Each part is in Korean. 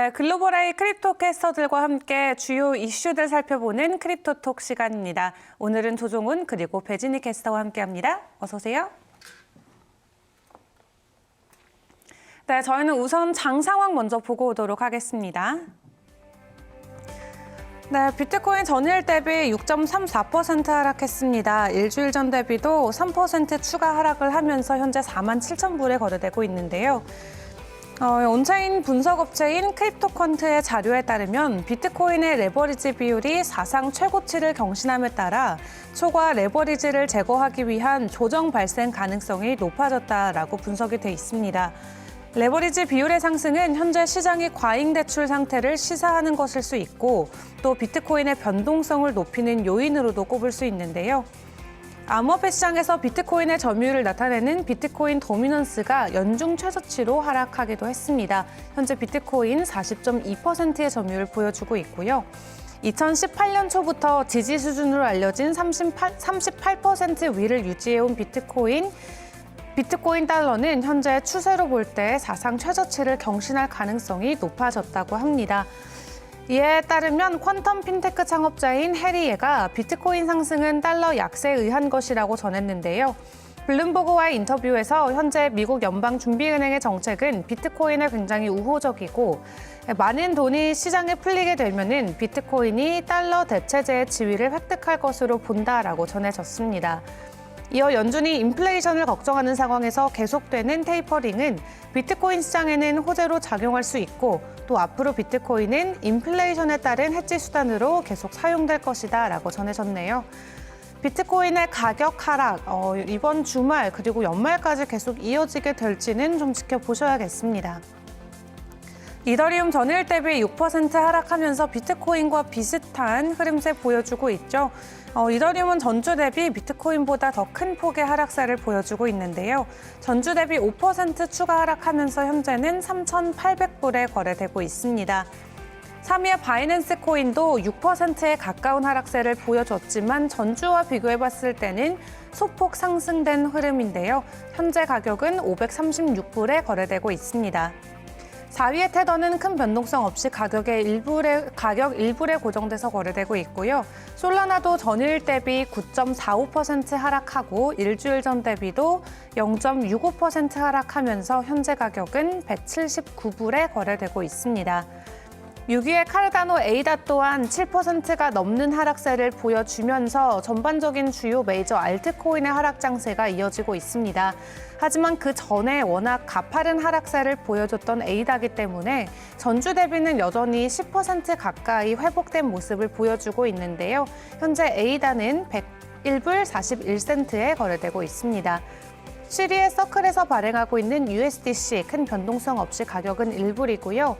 네, 글로벌 크립토 캐스터들과 함께 주요 이슈들 살펴보는 크립토톡 시간입니다. 오늘은 조종훈 그리고 배진희 캐스터와 함께합니다. 어서 오세요. 네, 저희는 우선 장 상황 먼저 보고 오도록 하겠습니다. 네, 비트코인 전일 대비 6.34% 하락했습니다. 일주일 전 대비도 3% 추가 하락을 하면서 현재 47,000불에 거래되고 있는데요. 온체인 분석업체인 크립토퀀트의 자료에 따르면 비트코인의 레버리지 비율이 사상 최고치를 경신함에 따라 초과 레버리지를 제거하기 위한 조정 발생 가능성이 높아졌다라고 분석이 돼 있습니다. 레버리지 비율의 상승은 현재 시장이 과잉 대출 상태를 시사하는 것일 수 있고 또 비트코인의 변동성을 높이는 요인으로도 꼽을 수 있는데요. 암호화폐 시장에서 비트코인의 점유율을 나타내는 비트코인 도미넌스가 연중 최저치로 하락하기도 했습니다. 현재 비트코인 40.2%의 점유율을 보여주고 있고요. 2018년 초부터 지지 수준으로 알려진 38% 위를 유지해온 비트코인 달러는 현재 추세로 볼 때 사상 최저치를 경신할 가능성이 높아졌다고 합니다. 이에 따르면 퀀텀 핀테크 창업자인 해리에가 비트코인 상승은 달러 약세에 의한 것이라고 전했는데요. 블룸버그와의 인터뷰에서 현재 미국 연방준비은행의 정책은 비트코인에 굉장히 우호적이고 많은 돈이 시장에 풀리게 되면은 비트코인이 달러 대체제의 지위를 획득할 것으로 본다라고 전해졌습니다. 이어 연준이 인플레이션을 걱정하는 상황에서 계속되는 테이퍼링은 비트코인 시장에는 호재로 작용할 수 있고 또 앞으로 비트코인은 인플레이션에 따른 해지 수단으로 계속 사용될 것이다라고 전해졌네요. 비트코인의 가격 하락, 이번 주말 그리고 연말까지 계속 이어지게 될지는 좀 지켜보셔야겠습니다. 이더리움 전일 대비 6% 하락하면서 비트코인과 비슷한 흐름세 보여주고 있죠. 이더리움은 전주 대비 비트코인보다 더 큰 폭의 하락세를 보여주고 있는데요. 전주 대비 5% 추가 하락하면서 현재는 3,800불에 거래되고 있습니다. 3위의 바이낸스 코인도 6%에 가까운 하락세를 보여줬지만 전주와 비교해봤을 때는 소폭 상승된 흐름인데요. 현재 가격은 536불에 거래되고 있습니다. 4위의 테더는 큰 변동성 없이 가격 일부에 고정돼서 거래되고 있고요. 솔라나도 전일 대비 9.45% 하락하고 일주일 전 대비도 0.65% 하락하면서 현재 가격은 179불에 거래되고 있습니다. 6위의 카르다노 에이다 또한 7%가 넘는 하락세를 보여주면서 전반적인 주요 메이저 알트코인의 하락 장세가 이어지고 있습니다. 하지만 그 전에 워낙 가파른 하락세를 보여줬던 에이다이기 때문에 전주 대비는 여전히 10% 가까이 회복된 모습을 보여주고 있는데요. 현재 에이다는 101불 41센트에 거래되고 있습니다. 시리의 서클에서 발행하고 있는 USDC 큰 변동성 없이 가격은 1불이고요.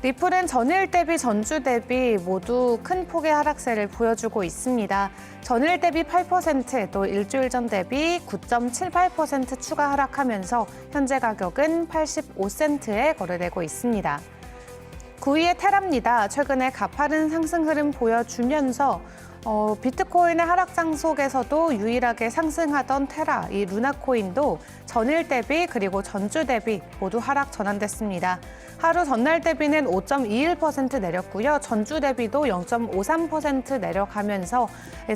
리플은 전일 대비 전주 대비 모두 큰 폭의 하락세를 보여주고 있습니다. 전일 대비 8%, 또 일주일 전 대비 9.78% 추가 하락하면서 현재 가격은 85센트에 거래되고 있습니다. 9위의 테라입니다. 최근에 가파른 상승 흐름 보여주면서 비트코인의 하락장 속에서도 유일하게 상승하던 테라, 이 루나코인도 전일 대비 그리고 전주 대비 모두 하락 전환됐습니다. 하루 전날 대비는 5.21% 내렸고요. 전주 대비도 0.53% 내려가면서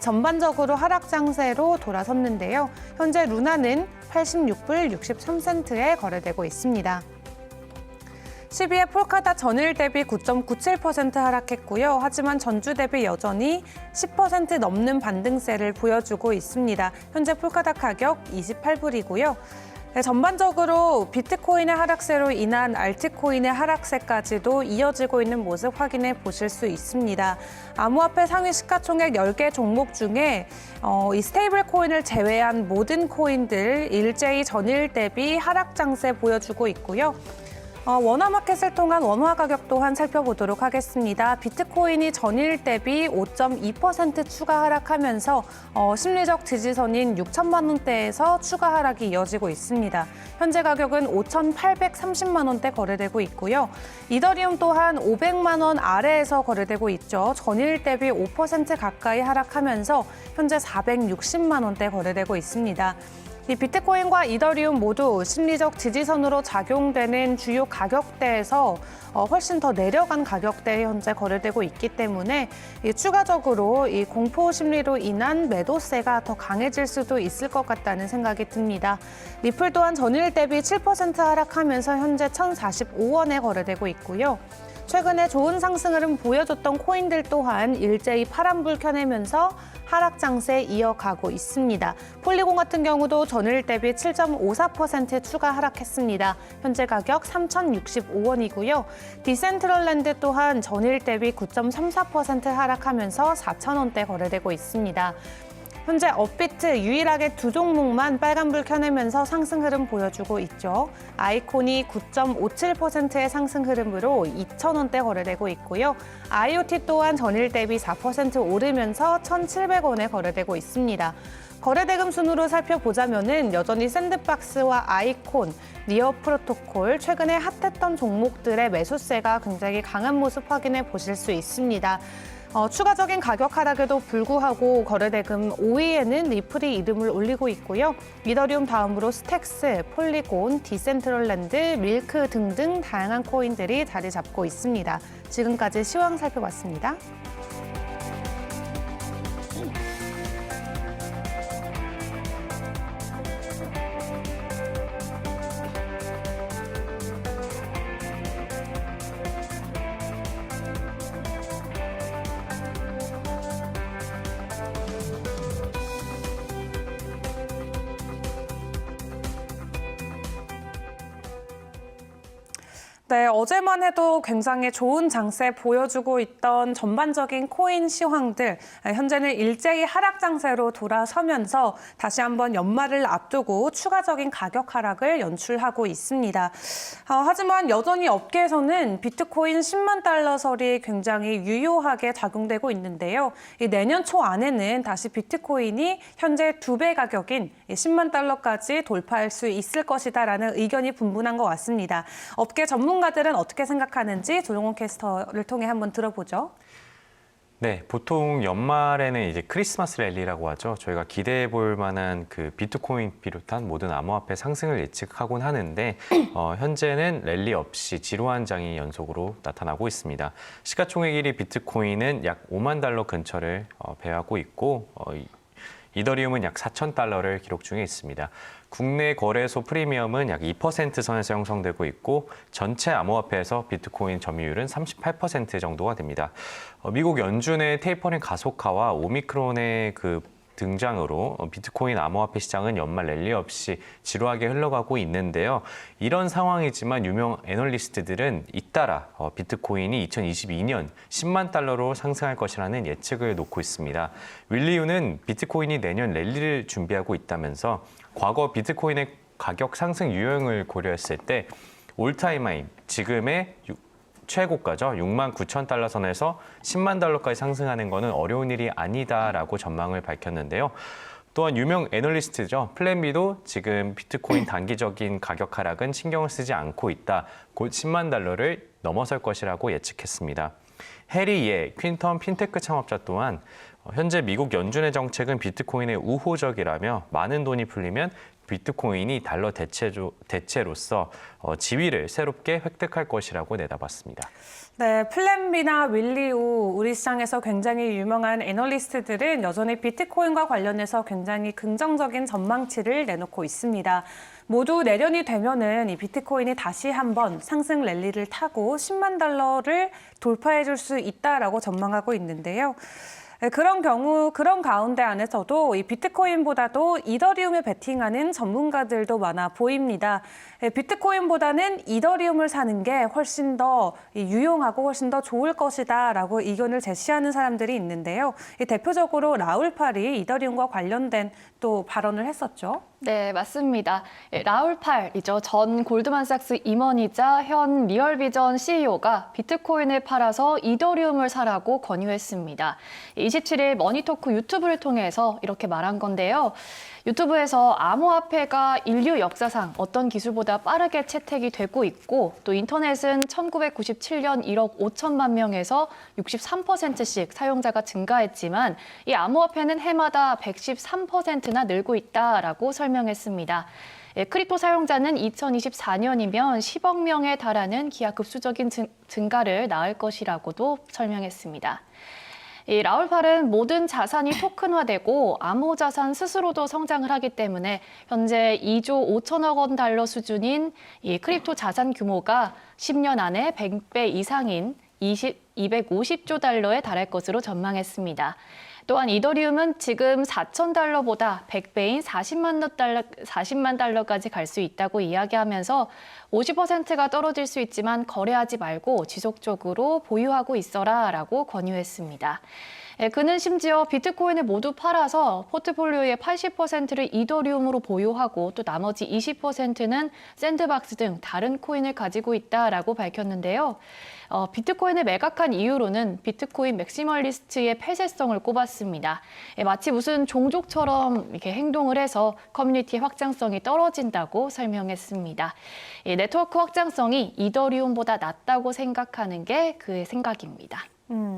전반적으로 하락 장세로 돌아섰는데요. 현재 루나는 86불 63센트에 거래되고 있습니다. 10위의 폴카다 전일 대비 9.97% 하락했고요. 하지만 전주 대비 여전히 10% 넘는 반등세를 보여주고 있습니다. 현재 폴카다 가격 28불이고요. 전반적으로 비트코인의 하락세로 인한 알트코인의 하락세까지도 이어지고 있는 모습 확인해 보실 수 있습니다. 암호화폐 상위 시가총액 10개 종목 중에 이 스테이블 코인을 제외한 모든 코인들 일제히 전일 대비 하락 장세 보여주고 있고요. 원화 마켓을 통한 원화 가격 또한 살펴보도록 하겠습니다. 비트코인이 전일 대비 5.2% 추가 하락하면서 심리적 지지선인 6천만 원대에서 추가 하락이 이어지고 있습니다. 현재 가격은 5,830만 원대 거래되고 있고요. 이더리움 또한 500만 원 아래에서 거래되고 있죠. 전일 대비 5% 가까이 하락하면서 현재 460만 원대 거래되고 있습니다. 이 비트코인과 이더리움 모두 심리적 지지선으로 작용되는 주요 가격대에서 훨씬 더 내려간 가격대에 현재 거래되고 있기 때문에 추가적으로 이 공포 심리로 인한 매도세가 더 강해질 수도 있을 것 같다는 생각이 듭니다. 리플 또한 전일 대비 7% 하락하면서 현재 1,045원에 거래되고 있고요. 최근에 좋은 상승 흐름 보여줬던 코인들 또한 일제히 파란불 켜내면서 하락 장세 이어가고 있습니다. 폴리곤 같은 경우도 전일 대비 7.54% 추가 하락했습니다. 현재 가격 3,065원이고요. 디센트럴랜드 또한 전일 대비 9.34% 하락하면서 4,000원대 거래되고 있습니다. 현재 업비트 유일하게 두 종목만 빨간불 켜내면서 상승 흐름 보여주고 있죠. 아이콘이 9.57%의 상승 흐름으로 2,000원대 거래되고 있고요. IoT 또한 전일 대비 4% 오르면서 1,700원에 거래되고 있습니다. 거래대금 순으로 살펴보자면은 여전히 샌드박스와 아이콘, 니어 프로토콜, 최근에 핫했던 종목들의 매수세가 굉장히 강한 모습 확인해 보실 수 있습니다. 추가적인 가격 하락에도 불구하고 거래대금 5위에는 리플이 이름을 올리고 있고요. 이더리움 다음으로 스택스, 폴리곤, 디센트럴랜드, 밀크 등등 다양한 코인들이 자리 잡고 있습니다. 지금까지 시황 살펴봤습니다. 네, 어제만 해도 굉장히 좋은 장세 보여주고 있던 전반적인 코인 시황들, 현재는 일제히 하락 장세로 돌아서면서 다시 한번 연말을 앞두고 추가적인 가격 하락을 연출하고 있습니다. 하지만 여전히 업계에서는 비트코인 10만 달러 설이 굉장히 유효하게 작용되고 있는데요. 내년 초 안에는 다시 비트코인이 현재 2배 가격인 10만 달러까지 돌파할 수 있을 것이다라는 의견이 분분한 것 같습니다. 업계 전문가들은 어떻게 생각하는지 조용원 캐스터를 통해 한번 들어보죠. 네, 보통 연말에는 이제 크리스마스 랠리라고 하죠. 저희가 기대해 볼 만한 그 비트코인 비롯한 모든 암호화폐 상승을 예측하곤 하는데 현재는 랠리 없이 지루한 장이 연속으로 나타나고 있습니다. 시가총액 1위 비트코인은 약 5만 달러 근처를 배회하고 있고 이더리움은 약 4천 달러를 기록 중에 있습니다. 국내 거래소 프리미엄은 약 2% 선에서 형성되고 있고 전체 암호화폐에서 비트코인 점유율은 38% 정도가 됩니다. 미국 연준의 테이퍼링 가속화와 오미크론의 등장으로 비트코인 암호화폐 시장은 연말 랠리 없이 지루하게 흘러가고 있는데요. 이런 상황이지만 유명 애널리스트들은 잇따라 비트코인이 2022년 10만 달러로 상승할 것이라는 예측을 놓고 있습니다. 윌리유는 비트코인이 내년 랠리를 준비하고 있다면서 과거 비트코인의 가격 상승 유형을 고려했을 때 올타임 하이, 지금의 최고가죠. 6만 9천 달러 선에서 10만 달러까지 상승하는 것은 어려운 일이 아니다라고 전망을 밝혔는데요. 또한 유명 애널리스트죠. 플랜비도 지금 비트코인 단기적인 가격 하락은 신경을 쓰지 않고 있다. 곧 10만 달러를 넘어설 것이라고 예측했습니다. 해리 예 퀸텀 핀테크 창업자 또한 현재 미국 연준의 정책은 비트코인에 우호적이라며 많은 돈이 풀리면 비트코인이 달러 대체로서 지위를 새롭게 획득할 것이라고 내다봤습니다. 네, 플랜비나 윌리우, 우리 시장에서 굉장히 유명한 애널리스트들은 여전히 비트코인과 관련해서 굉장히 긍정적인 전망치를 내놓고 있습니다. 모두 내년이 되면은 이 비트코인이 다시 한번 상승 랠리를 타고 10만 달러를 돌파해 줄 수 있다라고 전망하고 있는데요. 그런 가운데 안에서도 이 비트코인보다도 이더리움에 베팅하는 전문가들도 많아 보입니다. 비트코인보다는 이더리움을 사는 게 훨씬 더 유용하고 훨씬 더 좋을 것이다라고 의견을 제시하는 사람들이 있는데요. 대표적으로 라울 팔이 이더리움과 관련된 또 발언을 했었죠. 네, 맞습니다. 라울 팔이죠. 전 골드만삭스 임원이자 현 리얼비전 CEO가 비트코인을 팔아서 이더리움을 사라고 권유했습니다. 27일 머니토크 유튜브를 통해서 이렇게 말한 건데요. 유튜브에서 암호화폐가 인류 역사상 어떤 기술보다 보다 빠르게 채택이 되고 있고 또 인터넷은 1997년 1억 5천만 명에서 63%씩 사용자가 증가했지만 이 암호화폐는 해마다 113%나 늘고 있다라고 설명했습니다. 크립토 사용자는 2024년이면 10억 명에 달하는 기하급수적인 증가를 낳을 것이라고도 설명했습니다. 이 라울팔은 모든 자산이 토큰화되고 암호자산 스스로도 성장을 하기 때문에 현재 2조 5천억 원 달러 수준인 이 크립토 자산 규모가 10년 안에 100배 이상인 250조 달러에 달할 것으로 전망했습니다. 또한 이더리움은 지금 4,000달러보다 100배인 40만 달러까지 갈 수 있다고 이야기하면서 50%가 떨어질 수 있지만 거래하지 말고 지속적으로 보유하고 있어라라고 권유했습니다. 그는 심지어 비트코인을 모두 팔아서 포트폴리오의 80%를 이더리움으로 보유하고 또 나머지 20%는 샌드박스 등 다른 코인을 가지고 있다라고 밝혔는데요. 비트코인을 매각한 이유로는 비트코인 맥시멀리스트의 폐쇄성을 꼽았습니다. 마치 무슨 종족처럼 이렇게 행동을 해서 커뮤니티의 확장성이 떨어진다고 설명했습니다. 네트워크 확장성이 이더리움보다 낮다고 생각하는 게 그의 생각입니다.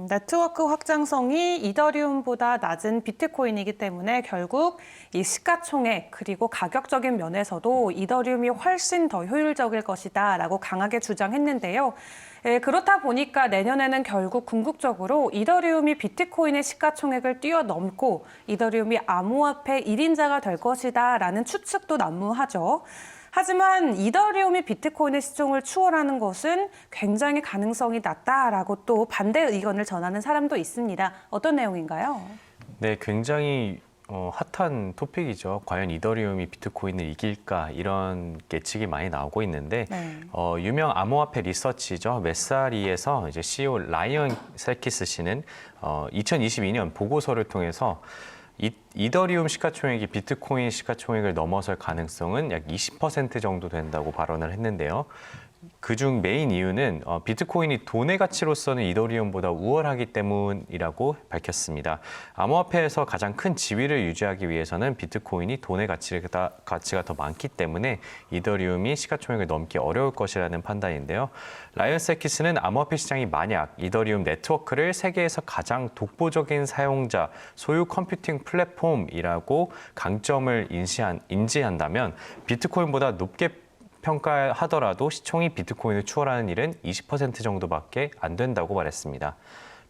네트워크 확장성이 이더리움보다 낮은 비트코인이기 때문에 결국 이 시가총액 그리고 가격적인 면에서도 이더리움이 훨씬 더 효율적일 것이다라고 강하게 주장했는데요. 그렇다 보니까 내년에는 결국 궁극적으로 이더리움이 비트코인의 시가총액을 뛰어넘고 이더리움이 암호화폐 1인자가 될 것이다라는 추측도 난무하죠. 하지만 이더리움이 비트코인의 시총을 추월하는 것은 굉장히 가능성이 낮다라고 또 반대 의견을 전하는 사람도 있습니다. 어떤 내용인가요? 네, 굉장히 핫한 토픽이죠. 과연 이더리움이 비트코인을 이길까 이런 예측이 많이 나오고 있는데 네. 유명 암호화폐 리서치죠. 메사리에서 이제 CEO 라이언 셀키스 씨는 2022년 보고서를 통해서 이더리움 시가총액이 비트코인 시가총액을 넘어설 가능성은 약 20% 정도 된다고 발언을 했는데요. 그중 메인 이유는 비트코인이 돈의 가치로서는 이더리움보다 우월하기 때문이라고 밝혔습니다. 암호화폐에서 가장 큰 지위를 유지하기 위해서는 비트코인이 돈의 가치가 더 많기 때문에 이더리움이 시가총액을 넘기 어려울 것이라는 판단인데요. 라이언 세키스는 암호화폐 시장이 만약 이더리움 네트워크를 세계에서 가장 독보적인 사용자 소유 컴퓨팅 플랫폼이라고 강점을 인지한다면 비트코인보다 높게 평가하더라도 시총이 비트코인을 추월하는 일은 20% 정도밖에 안 된다고 말했습니다.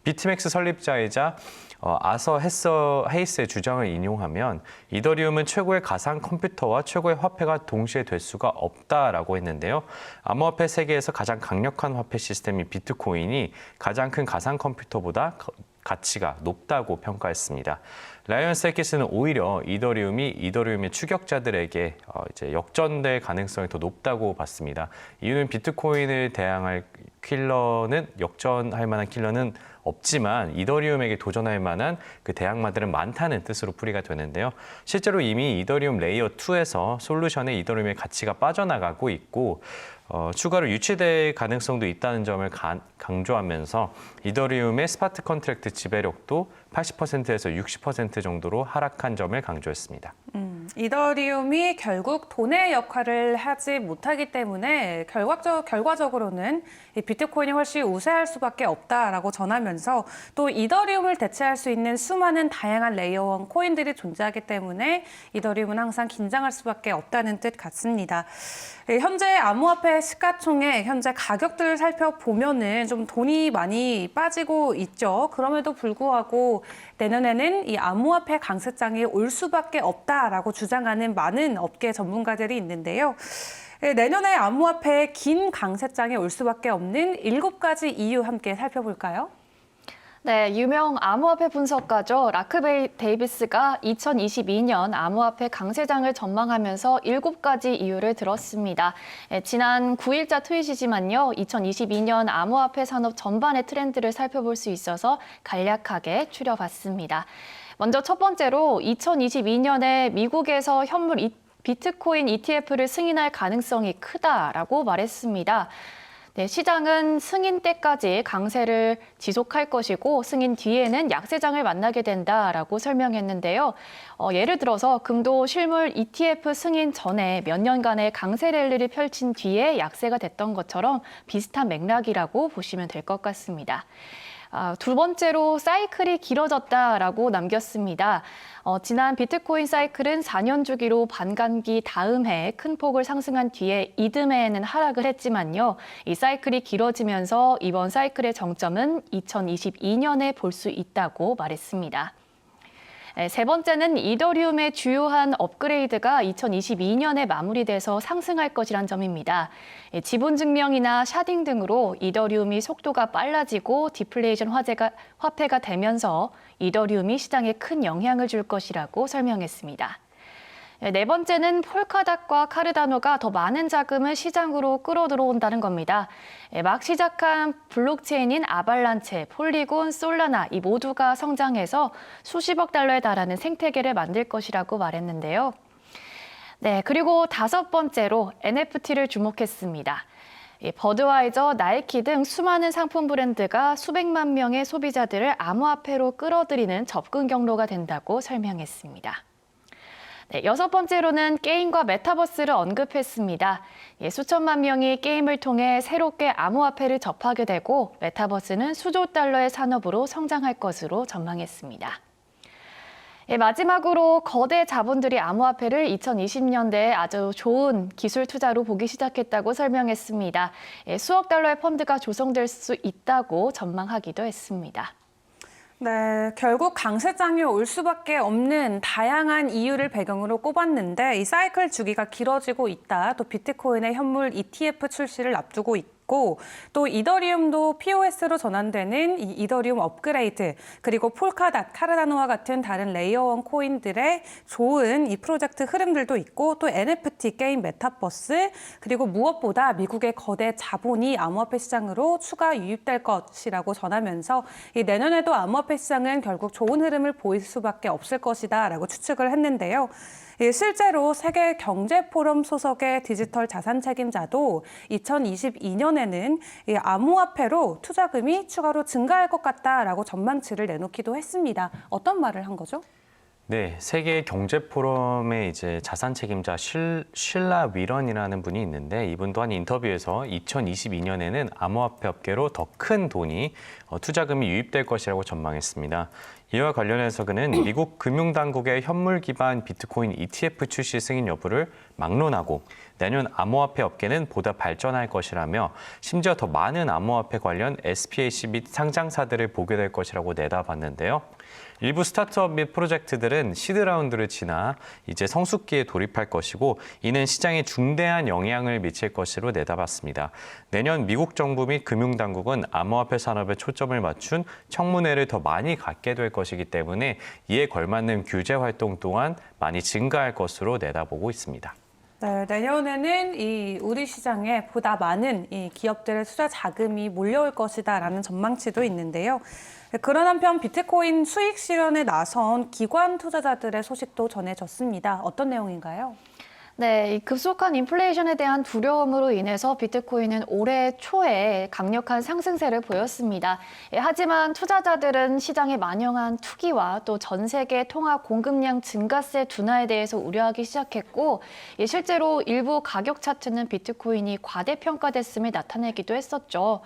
비트맥스 설립자이자 아서 헤이스의 주장을 인용하면 이더리움은 최고의 가상 컴퓨터와 최고의 화폐가 동시에 될 수가 없다라고 했는데요. 암호화폐 세계에서 가장 강력한 화폐 시스템인 비트코인이 가장 큰 가상 컴퓨터보다 가치가 높다고 평가했습니다. 라이언 셀키스는 오히려 이더리움의 추격자들에게 이제 역전될 가능성이 더 높다고 봤습니다. 이유는 비트코인을 대항할 역전할 만한 킬러는 없지만 이더리움에게 도전할 만한 그 대항마들은 많다는 뜻으로 풀이가 되는데요. 실제로 이미 이더리움 레이어 2에서 솔루션에 이더리움의 가치가 빠져나가고 있고 추가로 유치될 가능성도 있다는 점을 강조하면서 이더리움의 스마트 컨트랙트 지배력도 80%에서 60% 정도로 하락한 점을 강조했습니다. 이더리움이 결국 돈의 역할을 하지 못하기 때문에 결과적으로는 이 비트코인이 훨씬 우세할 수밖에 없다라고 전하면서 또 이더리움을 대체할 수 있는 수많은 다양한 레이어 1 코인들이 존재하기 때문에 이더리움은 항상 긴장할 수밖에 없다는 뜻 같습니다. 현재 암호화폐 시가총액, 현재 가격들을 살펴보면은 좀 돈이 많이 빠지고 있죠. 그럼에도 불구하고 내년에는 이 암호화폐 강세장이 올 수밖에 없다라고 주장하는 많은 업계 전문가들이 있는데요. 내년에 암호화폐의 긴 강세장이 올 수밖에 없는 7가지 이유 함께 살펴볼까요? 네, 유명 암호화폐 분석가죠. 라크 데이비스가 2022년 암호화폐 강세장을 전망하면서 7가지 이유를 들었습니다. 지난 9일자 트윗이지만요. 2022년 암호화폐 산업 전반의 트렌드를 살펴볼 수 있어서 간략하게 추려봤습니다. 먼저 첫 번째로 2022년에 미국에서 현물 비트코인 ETF를 승인할 가능성이 크다라고 말했습니다. 네, 시장은 승인 때까지 강세를 지속할 것이고 승인 뒤에는 약세장을 만나게 된다라고 설명했는데요. 예를 들어서 금도 실물 ETF 승인 전에 몇 년간의 강세 랠리를 펼친 뒤에 약세가 됐던 것처럼 비슷한 맥락이라고 보시면 될 것 같습니다. 두 번째로 사이클이 길어졌다라고 남겼습니다. 지난 비트코인 사이클은 4년 주기로 반감기 다음 해 큰 폭을 상승한 뒤에 이듬해에는 하락을 했지만요. 이 사이클이 길어지면서 이번 사이클의 정점은 2022년에 볼 수 있다고 말했습니다. 세 번째는 이더리움의 주요한 업그레이드가 2022년에 마무리돼서 상승할 것이란 점입니다. 지분 증명이나 샤딩 등으로 이더리움이 속도가 빨라지고 디플레이션 화폐가 되면서 이더리움이 시장에 큰 영향을 줄 것이라고 설명했습니다. 네 번째는 폴카닷과 카르다노가 더 많은 자금을 시장으로 끌어들어온다는 겁니다. 막 시작한 블록체인인 아발란체, 폴리곤, 솔라나 이 모두가 성장해서 수십억 달러에 달하는 생태계를 만들 것이라고 말했는데요. 네, 그리고 다섯 번째로 NFT를 주목했습니다. 버드와이저, 나이키 등 수많은 상품 브랜드가 수백만 명의 소비자들을 암호화폐로 끌어들이는 접근 경로가 된다고 설명했습니다. 네, 여섯 번째로는 게임과 메타버스를 언급했습니다. 수천만 명이 게임을 통해 새롭게 암호화폐를 접하게 되고 메타버스는 수조 달러의 산업으로 성장할 것으로 전망했습니다. 마지막으로 거대 자본들이 암호화폐를 2020년대에 아주 좋은 기술 투자로 보기 시작했다고 설명했습니다. 수억 달러의 펀드가 조성될 수 있다고 전망하기도 했습니다. 네, 결국 강세장이 올 수밖에 없는 다양한 이유를 배경으로 꼽았는데 이 사이클 주기가 길어지고 있다. 또 비트코인의 현물 ETF 출시를 앞두고 있고 또 이더리움도 POS로 전환되는 이 이더리움 업그레이드 그리고 폴카닷, 카르다노와 같은 다른 레이어 1 코인들의 좋은 이 프로젝트 흐름들도 있고 또 NFT 게임 메타버스 그리고 무엇보다 미국의 거대 자본이 암호화폐 시장으로 추가 유입될 것이라고 전하면서 이 내년에도 암호화폐 시장은 결국 좋은 흐름을 보일 수밖에 없을 것이다라고 추측을 했는데요. 실제로 세계경제포럼 소속의 디지털 자산 책임자도 2022년에는 암호화폐로 투자금이 추가로 증가할 것 같다라고 전망치를 내놓기도 했습니다. 어떤 말을 한 거죠? 네, 세계 경제 포럼의 이제 자산 책임자 실라 위런이라는 분이 있는데 이분 또한 인터뷰에서 2022년에는 암호화폐 업계로 더 큰 돈이 투자금이 유입될 것이라고 전망했습니다. 이와 관련해서 그는 미국 금융당국의 현물 기반 비트코인 ETF 출시 승인 여부를 막론하고 내년 암호화폐 업계는 보다 발전할 것이라며 심지어 더 많은 암호화폐 관련 SPAC 및 상장사들을 보게 될 것이라고 내다봤는데요. 일부 스타트업 및 프로젝트들은 시드 라운드를 지나 이제 성숙기에 돌입할 것이고 이는 시장에 중대한 영향을 미칠 것으로 내다봤습니다. 내년 미국 정부 및 금융당국은 암호화폐 산업에 초점을 맞춘 청문회를 더 많이 갖게 될 것이기 때문에 이에 걸맞는 규제 활동 또한 많이 증가할 것으로 내다보고 있습니다. 네, 내년에는 이 우리 시장에 보다 많은 이 기업들의 투자 자금이 몰려올 것이다라는 전망치도 있는데요. 그런 한편 비트코인 수익 실현에 나선 기관 투자자들의 소식도 전해졌습니다. 어떤 내용인가요? 네, 이 급속한 인플레이션에 대한 두려움으로 인해서 비트코인은 올해 초에 강력한 상승세를 보였습니다. 하지만 투자자들은 시장에 만연한 투기와 또 전 세계 통화 공급량 증가세 둔화에 대해서 우려하기 시작했고 실제로 일부 가격 차트는 비트코인이 과대평가됐음을 나타내기도 했었죠.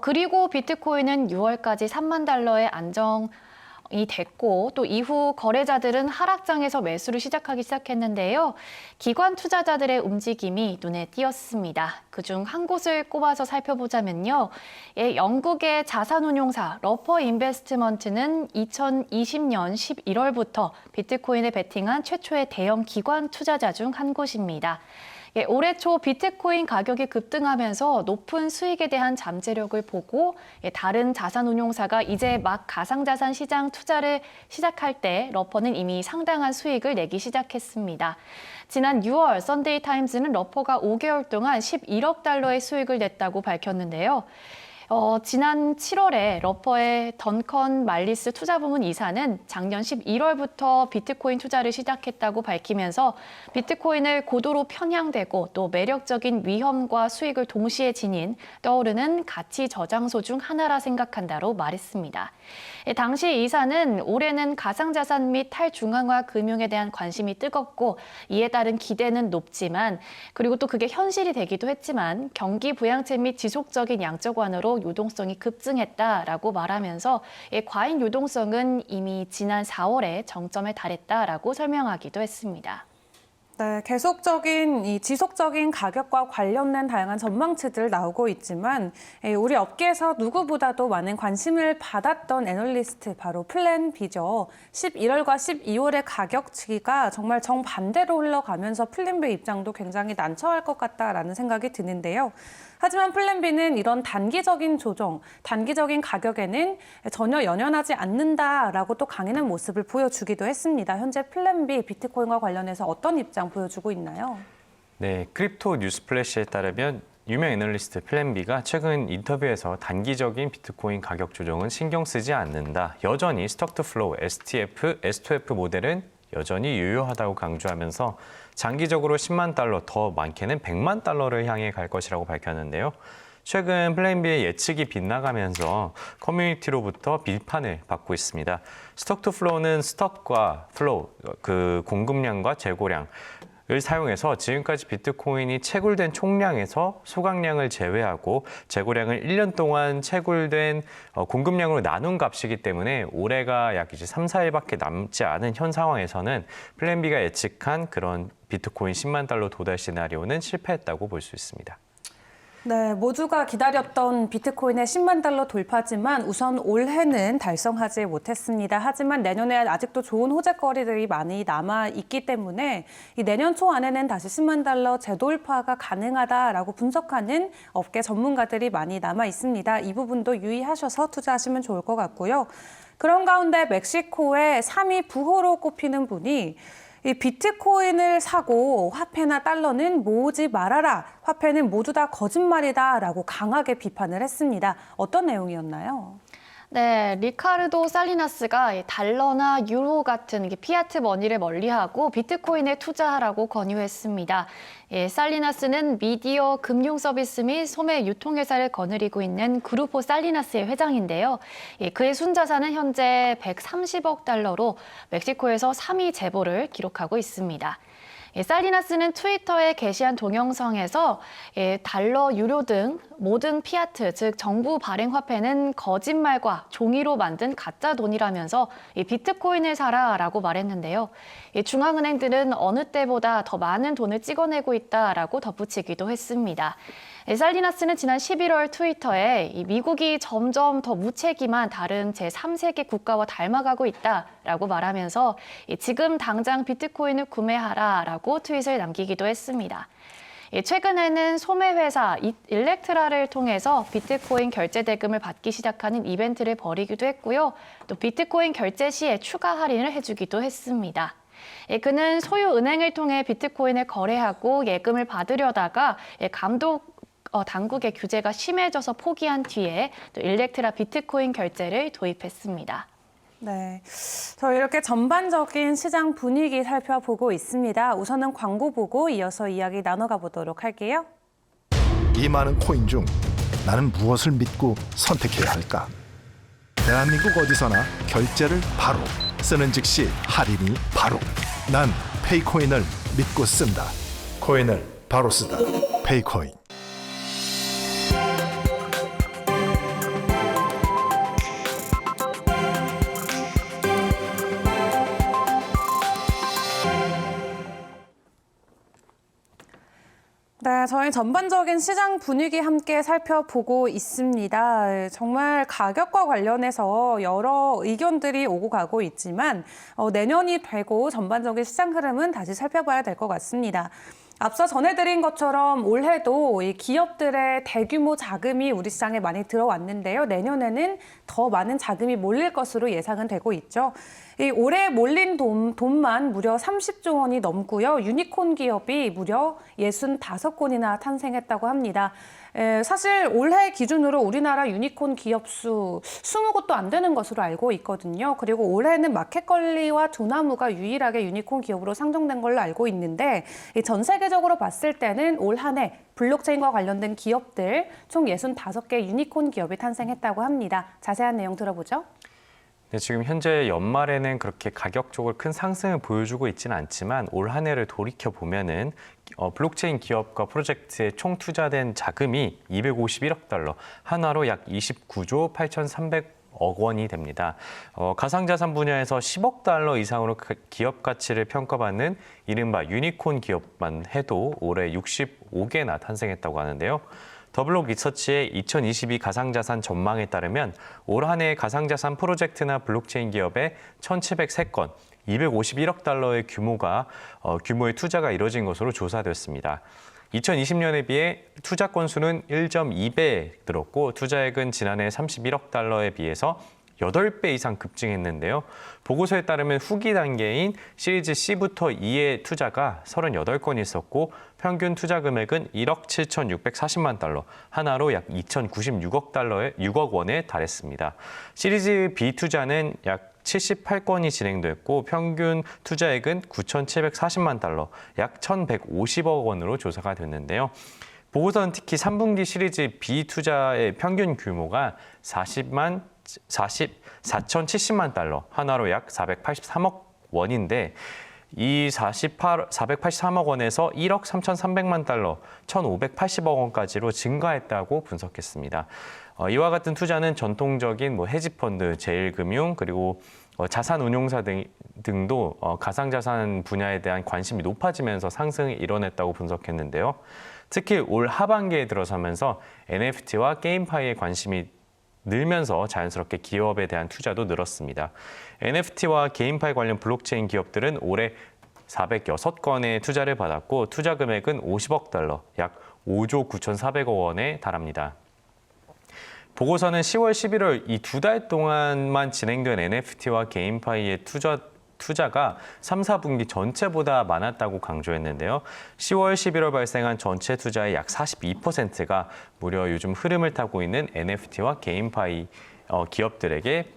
그리고 비트코인은 6월까지 3만 달러의 안정이 됐고 또 이후 거래자들은 하락장에서 매수를 시작했는데요. 기관 투자자들의 움직임이 눈에 띄었습니다. 그중 한 곳을 꼽아서 살펴보자면요. 영국의 자산운용사 러퍼 인베스트먼트는 2020년 11월부터 비트코인에 베팅한 최초의 대형 기관 투자자 중 한 곳입니다. 올해 초 비트코인 가격이 급등하면서 높은 수익에 대한 잠재력을 보고 다른 자산운용사가 이제 막 가상자산 시장 투자를 시작할 때 러퍼는 이미 상당한 수익을 내기 시작했습니다. 지난 6월 썬데이 타임즈는 러퍼가 5개월 동안 11억 달러의 수익을 냈다고 밝혔는데요. 지난 7월에 러퍼의 던컨 말리스 투자부문 이사는 작년 11월부터 비트코인 투자를 시작했다고 밝히면서 비트코인을 고도로 편향되고 또 매력적인 위험과 수익을 동시에 지닌 떠오르는 가치 저장소 중 하나라 생각한다로 말했습니다. 당시 이사는 올해는 가상자산 및 탈중앙화 금융에 대한 관심이 뜨겁고 이에 따른 기대는 높지만 그리고 또 그게 현실이 되기도 했지만 경기 부양책 및 지속적인 양적 완화로 유동성이 급증했다라고 말하면서 과잉 유동성은 이미 지난 4월에 정점에 달했다라고 설명하기도 했습니다. 네, 계속적인 지속적인 가격과 관련된 다양한 전망치들 나오고 있지만 우리 업계에서 누구보다도 많은 관심을 받았던 애널리스트 바로 플랜 B죠. 11월과 12월의 가격치가 정말 정반대로 흘러가면서 플랜 B 입장도 굉장히 난처할 것 같다라는 생각이 드는데요. 하지만 플랜 B는 이런 단기적인 조정, 단기적인 가격에는 전혀 연연하지 않는다라고 또 강인한 모습을 보여주기도 했습니다. 현재 플랜 B 비트코인과 관련해서 어떤 입장 보여주고 있나요? 네, 크립토 뉴스플래시에 따르면 유명 애널리스트 플랜 B가 최근 인터뷰에서 단기적인 비트코인 가격 조정은 신경 쓰지 않는다. 여전히 스톡 투 플로우, STF, S2F 모델은 여전히 유효하다고 강조하면서 장기적으로 10만 달러, 더 많게는 100만 달러를 향해 갈 것이라고 밝혔는데요. 최근 플랜 B의 예측이 빗나가면서 커뮤니티로부터 비판을 받고 있습니다. 스톡 투 플로우는 스톡과 플로우, 그 공급량과 재고량, 을 사용해서 지금까지 비트코인이 채굴된 총량에서 소각량을 제외하고 재고량을 1년 동안 채굴된 공급량으로 나눈 값이기 때문에 올해가 약 이제 3, 4일밖에 남지 않은 현 상황에서는 플랜 B가 예측한 그런 비트코인 10만 달러 도달 시나리오는 실패했다고 볼 수 있습니다. 네, 모두가 기다렸던 비트코인의 10만 달러 돌파지만 우선 올해는 달성하지 못했습니다. 하지만 내년에 아직도 좋은 호재거리들이 많이 남아있기 때문에 이 내년 초 안에는 다시 10만 달러 재돌파가 가능하다라고 분석하는 업계 전문가들이 많이 남아있습니다. 이 부분도 유의하셔서 투자하시면 좋을 것 같고요. 그런 가운데 멕시코의 3위 부호로 꼽히는 분이 이 비트코인을 사고 화폐나 달러는 모으지 말아라. 화폐는 모두 다 거짓말이다라고 강하게 비판을 했습니다. 어떤 내용이었나요? 네, 리카르도 살리나스가 달러나 유로 같은 피아트 머니를 멀리하고 비트코인에 투자하라고 권유했습니다. 살리나스는 미디어 금융 서비스 및 소매 유통회사를 거느리고 있는 그루포 살리나스의 회장인데요. 그의 순자산은 현재 130억 달러로 멕시코에서 3위 재보를 기록하고 있습니다. 살리나스는 트위터에 게시한 동영상에서 달러, 유로 등 모든 피아트, 즉 정부 발행 화폐는 거짓말과 종이로 만든 가짜 돈이라면서 비트코인을 사라라고 말했는데요. 중앙은행들은 어느 때보다 더 많은 돈을 찍어내고 있다라고 덧붙이기도 했습니다. 살리나스는 지난 11월 트위터에 미국이 점점 더 무책임한 다른 제3세계 국가와 닮아가고 있다라고 말하면서 지금 당장 비트코인을 구매하라라고 트윗을 남기기도 했습니다. 최근에는 소매회사 일렉트라를 통해서 비트코인 결제 대금을 받기 시작하는 이벤트를 벌이기도 했고요. 또 비트코인 결제 시에 추가 할인을 해주기도 했습니다. 그는 소유 은행을 통해 비트코인을 거래하고 예금을 받으려다가 당국의 규제가 심해져서 포기한 뒤에 또 일렉트라 비트코인 결제를 도입했습니다. 네, 저희 이렇게 전반적인 시장 분위기 살펴보고 있습니다. 우선은 광고 보고 이어서 이야기 나눠가 보도록 할게요. 이 많은 코인 중 나는 무엇을 믿고 선택해야 할까? 대한민국 어디서나 결제를 바로, 쓰는 즉시 할인이 바로. 난 페이코인을 믿고 쓴다. 코인을 바로 쓰다. 페이코인. 네, 저희 전반적인 시장 분위기 함께 살펴보고 있습니다. 정말 가격과 관련해서 여러 의견들이 오고 가고 있지만 내년이 되고 전반적인 시장 흐름은 다시 살펴봐야 될 것 같습니다. 앞서 전해드린 것처럼 올해도 이 기업들의 대규모 자금이 우리 시장에 많이 들어왔는데요. 내년에는 더 많은 자금이 몰릴 것으로 예상은 되고 있죠. 이 올해 몰린 돈만 무려 30조 원이 넘고요. 유니콘 기업이 무려 65건이나 탄생했다고 합니다. 사실 올해 기준으로 우리나라 유니콘 기업 수 20곳도 안 되는 것으로 알고 있거든요. 그리고 올해는 마켓컬리와 두나무가 유일하게 유니콘 기업으로 상정된 걸로 알고 있는데 전 세계적으로 봤을 때는 올 한 해 블록체인과 관련된 기업들 총 65개 유니콘 기업이 탄생했다고 합니다. 자세한 내용 들어보죠. 네, 지금 현재 연말에는 그렇게 가격적으로 큰 상승을 보여주고 있지는 않지만 올 한 해를 돌이켜 보면은 블록체인 기업과 프로젝트에 총 투자된 자금이 251억 달러, 한화로 약 29조 8,300억 원이 됩니다. 가상자산 분야에서 10억 달러 이상으로 기업 가치를 평가받는 이른바 유니콘 기업만 해도 올해 65개나 탄생했다고 하는데요. 더블록 리서치의 2022 가상자산 전망에 따르면 올 한 해의 가상자산 프로젝트나 블록체인 기업의 1,703건, 251억 달러의 규모의 투자가 이뤄진 것으로 조사됐습니다. 2020년에 비해 투자 건수는 1.2배 늘었고 투자액은 지난해 31억 달러에 비해서 8배 이상 급증했는데요. 보고서에 따르면 후기 단계인 시리즈 C부터 E의 투자가 38건이 있었고 평균 투자 금액은 1억 7,640만 달러, 하나로 약 2,096억 원에 달했습니다. 시리즈 B 투자는 약 78건이 진행됐고 평균 투자액은 9,740만 달러, 약 1,150억 원으로 조사가 됐는데요. 보고서는 특히 3분기 시리즈 B 투자의 평균 규모가 4,070만 달러, 하나로 약 483억 원인데 이 483억 원에서 1억 3,300만 달러, 1,580억 원까지로 증가했다고 분석했습니다. 이와 같은 투자는 전통적인 헤지펀드, 제일금융, 그리고 자산운용사 등도 가상자산 분야에 대한 관심이 높아지면서 상승을 이뤄냈다고 분석했는데요. 특히 올 하반기에 들어서면서 NFT와 게임파이에 관심이 늘면서 자연스럽게 기업에 대한 투자도 늘었습니다. NFT와 게임파이 관련 블록체인 기업들은 올해 406건의 투자를 받았고 투자 금액은 50억 달러, 약 5조 9,400억 원에 달합니다. 보고서는 10월, 11월 이 2달 동안만 진행된 NFT와 게임파이의 투자가 3, 4분기 전체보다 많았다고 강조했는데요. 10월, 11월 발생한 전체 투자의 약 42%가 무려 요즘 흐름을 타고 있는 NFT와 게임파이 기업들에게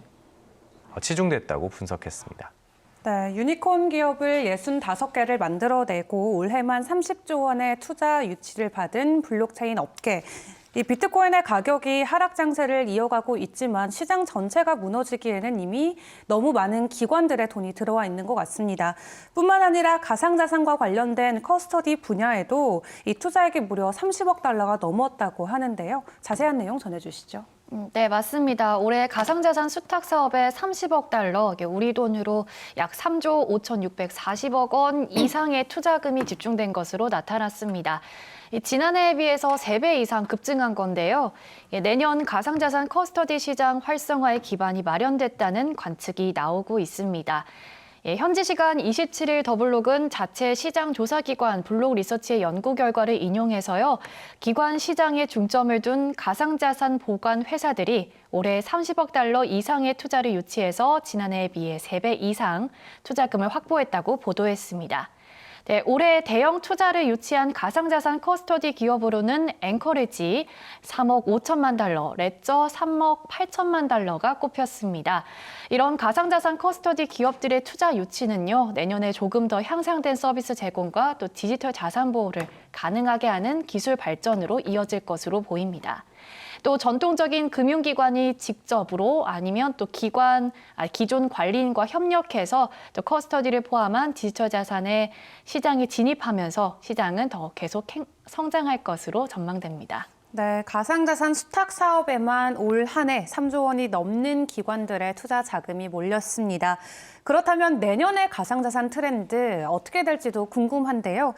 치중됐다고 분석했습니다. 네, 유니콘 기업을 65개를 만들어내고 올해만 30조 원의 투자 유치를 받은 블록체인 업계. 이 비트코인의 가격이 하락 장세를 이어가고 있지만 시장 전체가 무너지기에는 이미 너무 많은 기관들의 돈이 들어와 있는 것 같습니다. 뿐만 아니라 가상자산과 관련된 커스터디 분야에도 이 투자액이 무려 30억 달러가 넘었다고 하는데요. 자세한 내용 전해주시죠. 네, 맞습니다. 올해 가상자산 수탁 사업에 30억 달러, 우리 돈으로 약 3조 5,640억 원 이상의 투자금이 집중된 것으로 나타났습니다. 지난해에 비해서 3배 이상 급증한 건데요. 내년 가상자산 커스터디 시장 활성화의 기반이 마련됐다는 관측이 나오고 있습니다. 현지 시간 27일 더블록은 자체 시장 조사기관 블록 리서치의 연구 결과를 인용해서요. 기관 시장에 중점을 둔 가상자산 보관 회사들이 올해 30억 달러 이상의 투자를 유치해서 지난해에 비해 3배 이상 투자금을 확보했다고 보도했습니다. 네, 올해 대형 투자를 유치한 가상자산 커스터디 기업으로는 앵커리지 3억 5천만 달러, 레저 3억 8천만 달러가 꼽혔습니다. 이런 가상자산 커스터디 기업들의 투자 유치는요, 내년에 조금 더 향상된 서비스 제공과 또 디지털 자산 보호를 가능하게 하는 기술 발전으로 이어질 것으로 보입니다. 또 전통적인 금융기관이 직접으로 아니면 또 기존 관리인과 협력해서 또 커스터디를 포함한 디지털 자산의 시장에 진입하면서 시장은 더 계속 성장할 것으로 전망됩니다. 네, 가상자산 수탁 사업에만 올 한 해 3조 원이 넘는 기관들의 투자 자금이 몰렸습니다. 그렇다면 내년의 가상자산 트렌드 어떻게 될지도 궁금한데요.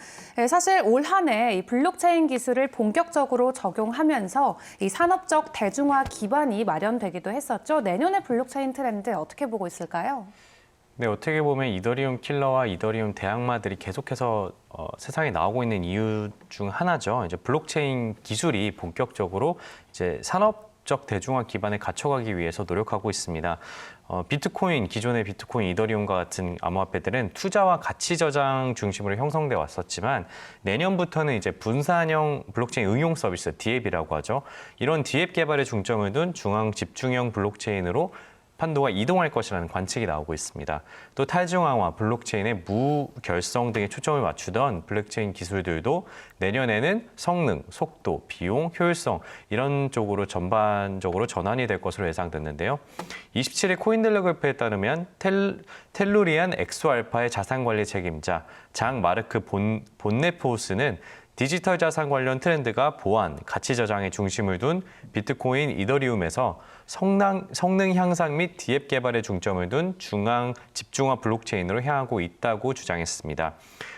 사실 올 한 해 이 블록체인 기술을 본격적으로 적용하면서 이 산업적 대중화 기반이 마련되기도 했었죠. 내년의 블록체인 트렌드 어떻게 보고 있을까요? 네, 어떻게 보면 이더리움 킬러와 이더리움 대항마들이 계속해서 세상에 나오고 있는 이유 중 하나죠. 이제 블록체인 기술이 본격적으로 이제 산업 법적 대중화 기반을 갖춰가기 위해서 노력하고 있습니다. 비트코인, 기존의 비트코인, 이더리움과 같은 암호화폐들은 투자와 가치 저장 중심으로 형성돼 왔었지만 내년부터는 이제 분산형 블록체인 응용 서비스, DApp이라고 하죠. 이런 DApp 개발에 중점을 둔 중앙 집중형 블록체인으로 판도가 이동할 것이라는 관측이 나오고 있습니다. 또 탈중앙화, 블록체인의 무결성 등에 초점을 맞추던 블록체인 기술들도 내년에는 성능, 속도, 비용, 효율성 이런 쪽으로 전반적으로 전환이 될 것으로 예상됐는데요. 27일 코인텔레그래프에 따르면 텔루리안 엑소알파의 자산관리 책임자 장 마르크 본네포스는 디지털 자산 관련 트렌드가 보안, 가치 저장에 중심을 둔 비트코인, 이더리움에서 성능 향상 및 DApp 개발에 중점을 둔 중앙 집중화 블록체인으로 향하고 있다고 주장했습니다.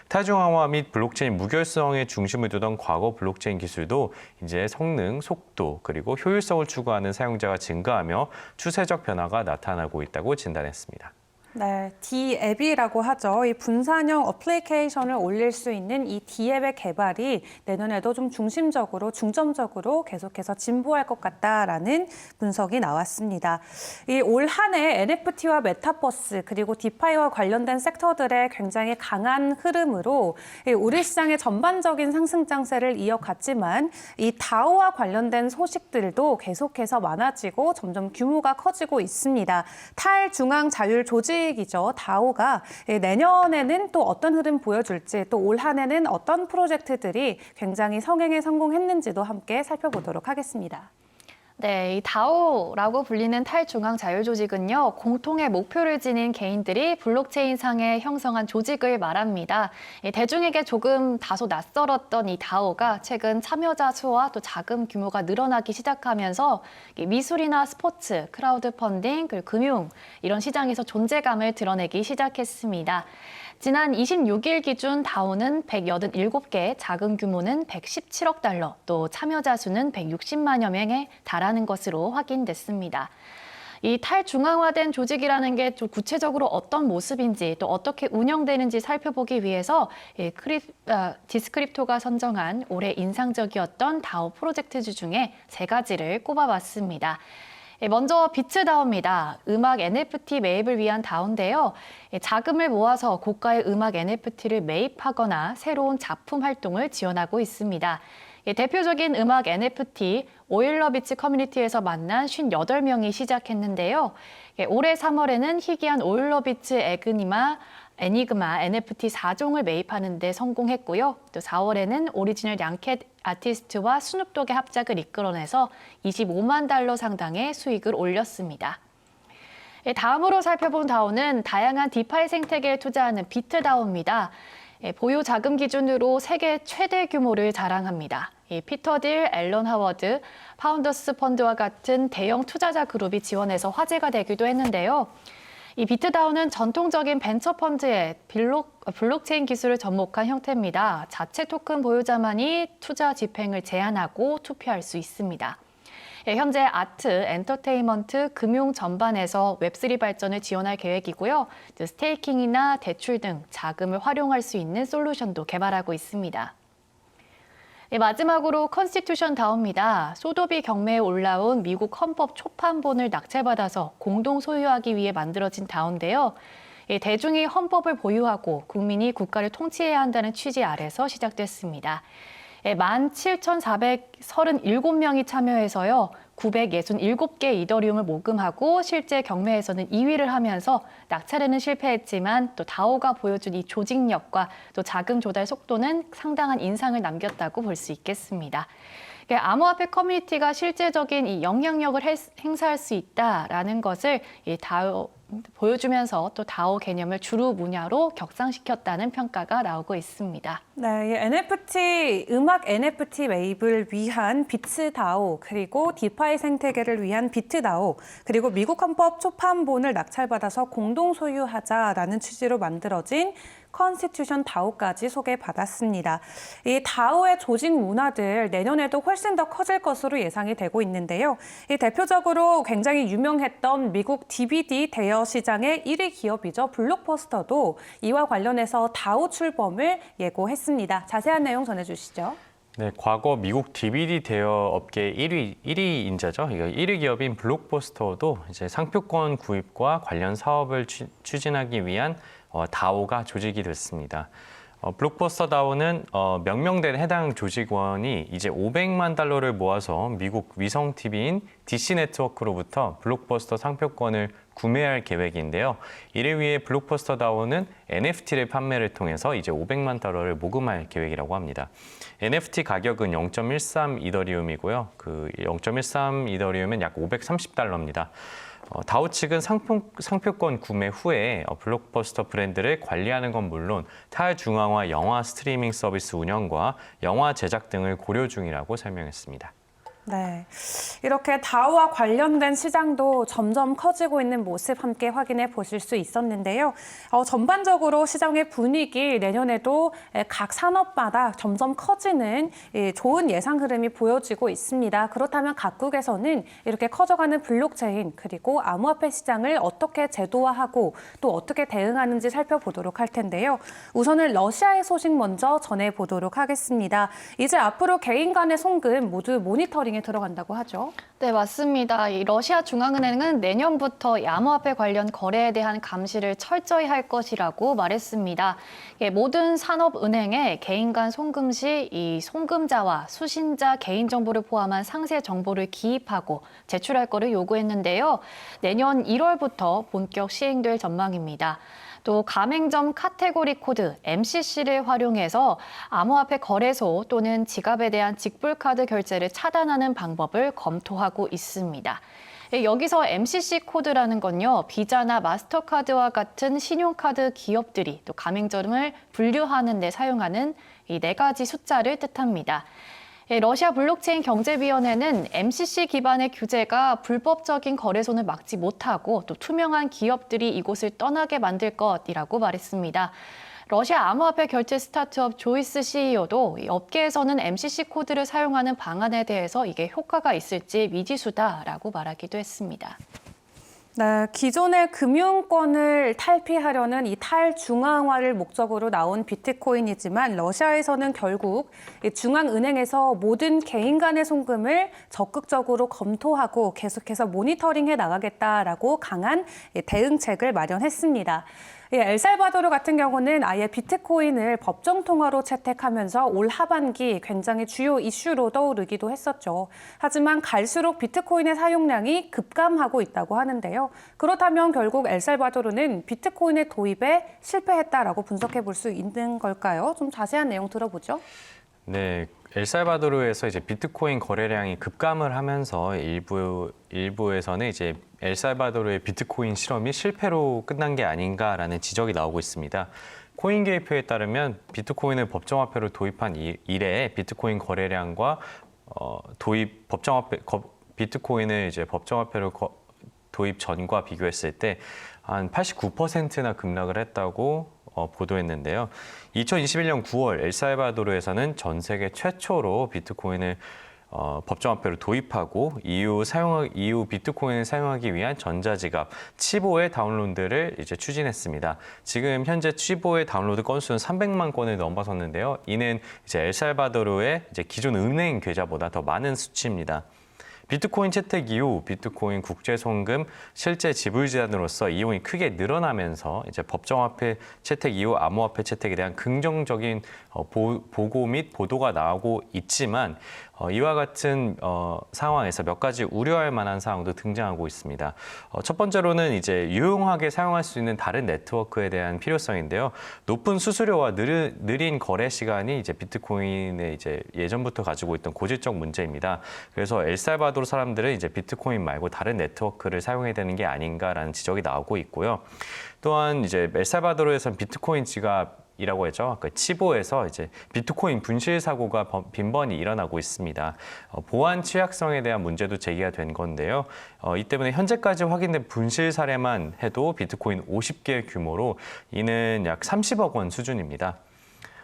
타중앙화 및 블록체인 무결성에 중심을 두던 과거 블록체인 기술도 이제 성능, 속도, 그리고 효율성을 추구하는 사용자가 증가하며 추세적 변화가 나타나고 있다고 진단했습니다. 네, DApp이라고 하죠. 이 분산형 어플리케이션을 올릴 수 있는 이 DApp의 개발이 내년에도 좀 중점적으로 계속해서 진보할 것 같다라는 분석이 나왔습니다. 이 올 한 해 NFT와 메타버스 그리고 디파이와 관련된 섹터들의 굉장히 강한 흐름으로 우리 시장의 전반적인 상승 장세를 이어갔지만 이 DAO와 관련된 소식들도 계속해서 많아지고 점점 규모가 커지고 있습니다. 탈중앙 자율 조직 이죠. DAO가 내년에는 또 어떤 흐름 보여줄지 또 올 한 해는 어떤 프로젝트들이 굉장히 성행에 성공했는지도 함께 살펴보도록 하겠습니다. 네, 이 DAO라고 불리는 탈중앙 자율조직은요, 공통의 목표를 지닌 개인들이 블록체인상에 형성한 조직을 말합니다. 대중에게 조금 다소 낯설었던 이 DAO가 최근 참여자 수와 또 자금 규모가 늘어나기 시작하면서 미술이나 스포츠, 크라우드 펀딩, 그리고 금융 이런 시장에서 존재감을 드러내기 시작했습니다. 지난 26일 기준 DAO는 187개, 자금 규모는 117억 달러, 또 참여자 수는 160만여 명에 달하는 것으로 확인됐습니다. 이 탈중앙화된 조직이라는 게 좀 구체적으로 어떤 모습인지 또 어떻게 운영되는지 살펴보기 위해서 디스크립토가 선정한 올해 인상적이었던 DAO 프로젝트 중에 3가지를 꼽아봤습니다. 먼저 비트다오입니다. 음악 NFT 매입을 위한 다오인데요. 자금을 모아서 고가의 음악 NFT를 매입하거나 새로운 작품 활동을 지원하고 있습니다. 대표적인 음악 NFT 오일러비치 커뮤니티에서 만난 58명이 시작했는데요. 올해 3월에는 희귀한 오일러비치 애니그마 NFT 4종을 매입하는 데 성공했고요. 또 4월에는 오리지널 양캣 아티스트와 스눕독의 합작을 이끌어내서 25만 달러 상당의 수익을 올렸습니다. 다음으로 살펴본 다오는 다양한 디파이 생태계에 투자하는 비트다오입니다. 보유 자금 기준으로 세계 최대 규모를 자랑합니다. 피터 딜, 앨런 하워드, 파운더스 펀드와 같은 대형 투자자 그룹이 지원해서 화제가 되기도 했는데요. 이 비트다오는 전통적인 벤처 펀드의 블록체인 기술을 접목한 형태입니다. 자체 토큰 보유자만이 투자 집행을 제한하고 투표할 수 있습니다. 현재 아트, 엔터테인먼트, 금융 전반에서 웹3 발전을 지원할 계획이고요. 스테이킹이나 대출 등 자금을 활용할 수 있는 솔루션도 개발하고 있습니다. 마지막으로 컨스티튜션 다오입니다. 소도비 경매에 올라온 미국 헌법 초판본을 낙찰받아서 공동 소유하기 위해 만들어진 다오인데요. 대중이 헌법을 보유하고 국민이 국가를 통치해야 한다는 취지 아래서 시작됐습니다. 17,437명이 참여해서요. 967개 이더리움을 모금하고 실제 경매에서는 2위를 하면서 낙찰에는 실패했지만 또 다오가 보여준 이 조직력과 또 자금 조달 속도는 상당한 인상을 남겼다고 볼 수 있겠습니다. 암호화폐 커뮤니티가 실제적인 이 영향력을 행사할 수 있다라는 것을 이 다오 보여주면서 또 다오 개념을 주로 분야로 격상시켰다는 평가가 나오고 있습니다. 네, 이 NFT, 음악 NFT 매입을 위한 비트다오, 그리고 디파이 생태계를 위한 비트다오, 그리고 미국 헌법 초판본을 낙찰받아서 공동 소유하자라는 취지로 만들어진 컨스티튜션 다오까지 소개받았습니다. 이 다오의 조직 문화들 내년에도 훨씬 더 커질 것으로 예상이 되고 있는데요. 이 대표적으로 굉장히 유명했던 미국 DVD 대여 시장의 1위 기업이죠. 블록버스터도 이와 관련해서 다오 출범을 예고했습니다. 자세한 내용 전해주시죠. 네, 과거 미국 DVD 대여 업계 1위 인자죠. 이거 1위 기업인 블록버스터도 이제 상표권 구입과 관련 사업을 추진하기 위한 다오가 조직이 됐습니다. 블록버스터 다오는 명명된 해당 조직원이 이제 $500만 모아서 미국 위성 TV인 DC 네트워크로부터 블록버스터 상표권을 구매할 계획인데요. 이를 위해 블록버스터 다오는 NFT를 판매를 통해서 이제 $500만 모금할 계획이라고 합니다. NFT 가격은 0.13 이더리움이고요. 그 0.13 이더리움은 약 $530입니다. 다오 측은 상표권 구매 후에 블록버스터 브랜드를 관리하는 건 물론 탈중앙화 영화 스트리밍 서비스 운영과 영화 제작 등을 고려 중이라고 설명했습니다. 네, 이렇게 다오와 관련된 시장도 점점 커지고 있는 모습 함께 확인해 보실 수 있었는데요. 전반적으로 시장의 분위기 내년에도 각 산업마다 점점 커지는 좋은 예상 흐름이 보여지고 있습니다. 그렇다면 각국에서는 이렇게 커져가는 블록체인 그리고 암호화폐 시장을 어떻게 제도화하고 또 어떻게 대응하는지 살펴보도록 할 텐데요. 우선은 러시아의 소식 먼저 전해보도록 하겠습니다. 이제 앞으로 개인 간의 송금 모두 모니터링 에 들어간다고 하죠. 네, 맞습니다. 이 러시아 중앙은행은 내년부터 이 암호화폐 관련 거래에 대한 감시를 철저히 할 것이라고 말했습니다. 모든 산업은행에 개인 간 송금 시 이 송금자와 수신자 개인정보를 포함한 상세 정보를 기입하고 제출할 것을 요구했는데요. 내년 1월부터 본격 시행될 전망입니다. 또 가맹점 카테고리 코드 MCC를 활용해서 암호화폐 거래소 또는 지갑에 대한 직불카드 결제를 차단하는 방법을 검토하고 있습니다. 여기서 MCC 코드라는 건요, 비자나 마스터카드와 같은 신용카드 기업들이 또 가맹점을 분류하는 데 사용하는 이 4가지 숫자를 뜻합니다. 러시아 블록체인 경제위원회는 MCC 기반의 규제가 불법적인 거래소는 막지 못하고 또 투명한 기업들이 이곳을 떠나게 만들 것이라고 말했습니다. 러시아 암호화폐 결제 스타트업 조이스 CEO도 업계에서는 MCC 코드를 사용하는 방안에 대해서 이게 효과가 있을지 미지수다라고 말하기도 했습니다. 네, 기존의 금융권을 탈피하려는 이 탈중앙화를 목적으로 나온 비트코인이지만 러시아에서는 결국 중앙은행에서 모든 개인 간의 송금을 적극적으로 검토하고 계속해서 모니터링해 나가겠다라고 강한 대응책을 마련했습니다. 엘살바도르 같은 경우는 아예 비트코인을 법정 통화로 채택하면서 올 하반기 굉장히 주요 이슈로 떠오르기도 했었죠. 하지만 갈수록 비트코인의 사용량이 급감하고 있다고 하는데요. 그렇다면 결국 엘살바도르는 비트코인의 도입에 실패했다라고 분석해 볼 수 있는 걸까요? 좀 자세한 내용 들어보죠. 네, 엘살바도르에서 이제 비트코인 거래량이 급감을 하면서 일부에서는 이제 엘살바도르의 비트코인 실험이 실패로 끝난 게 아닌가라는 지적이 나오고 있습니다. 코인게이표에 따르면 비트코인을 법정화폐로 도입한 이래 비트코인 거래량과 비트코인을 이제 법정화폐로 도입 전과 비교했을 때 한 89%나 급락을 했다고 보도했는데요. 2021년 9월 엘살바도르에서는 전 세계 최초로 비트코인을 법정화폐로 도입하고 이후 비트코인을 사용하기 위한 전자지갑 치보의 다운로드를 이제 추진했습니다. 지금 현재 치보의 다운로드 건수는 300만 건을 넘어섰는데요. 이는 이제 엘살바도르의 이제 기존 은행 계좌보다 더 많은 수치입니다. 비트코인 채택 이후 비트코인 국제 송금 실제 지불 제한으로서 이용이 크게 늘어나면서 이제 법정화폐 채택 이후 암호화폐 채택에 대한 긍정적인 보고 및 보도가 나오고 있지만 이와 같은 상황에서 몇 가지 우려할 만한 사항도 등장하고 있습니다. 첫 번째로는 이제 유용하게 사용할 수 있는 다른 네트워크에 대한 필요성인데요. 높은 수수료와 느린 거래 시간이 이제 비트코인의 이제 예전부터 가지고 있던 고질적 문제입니다. 그래서 엘살바도르 사람들은 이제 비트코인 말고 다른 네트워크를 사용해야 되는 게 아닌가라는 지적이 나오고 있고요. 또한 이제 엘살바도르에서는 비트코인 지갑이라고 했죠. 그 치보에서 이제 비트코인 분실 사고가 빈번히 일어나고 있습니다. 보안 취약성에 대한 문제도 제기가 된 건데요. 이 때문에 현재까지 확인된 분실 사례만 해도 비트코인 50개 규모로 이는 약 30억 원 수준입니다.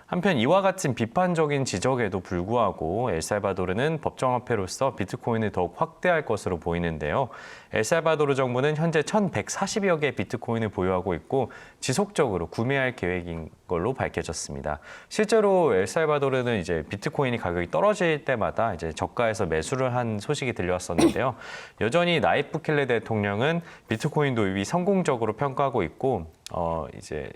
한편 이와 같은 비판적인 지적에도 불구하고 엘살바도르는 법정화폐로서 비트코인을 더욱 확대할 것으로 보이는데요. 엘살바도르 정부는 현재 1,140여 개의 비트코인을 보유하고 있고 지속적으로 구매할 계획인 걸로 밝혀졌습니다. 실제로 엘살바도르는 이제 비트코인이 가격이 떨어질 때마다 이제 저가에서 매수를 한 소식이 들려왔었는데요. 여전히 나이프 부켈레 대통령은 비트코인 도입이 성공적으로 평가하고 있고 이제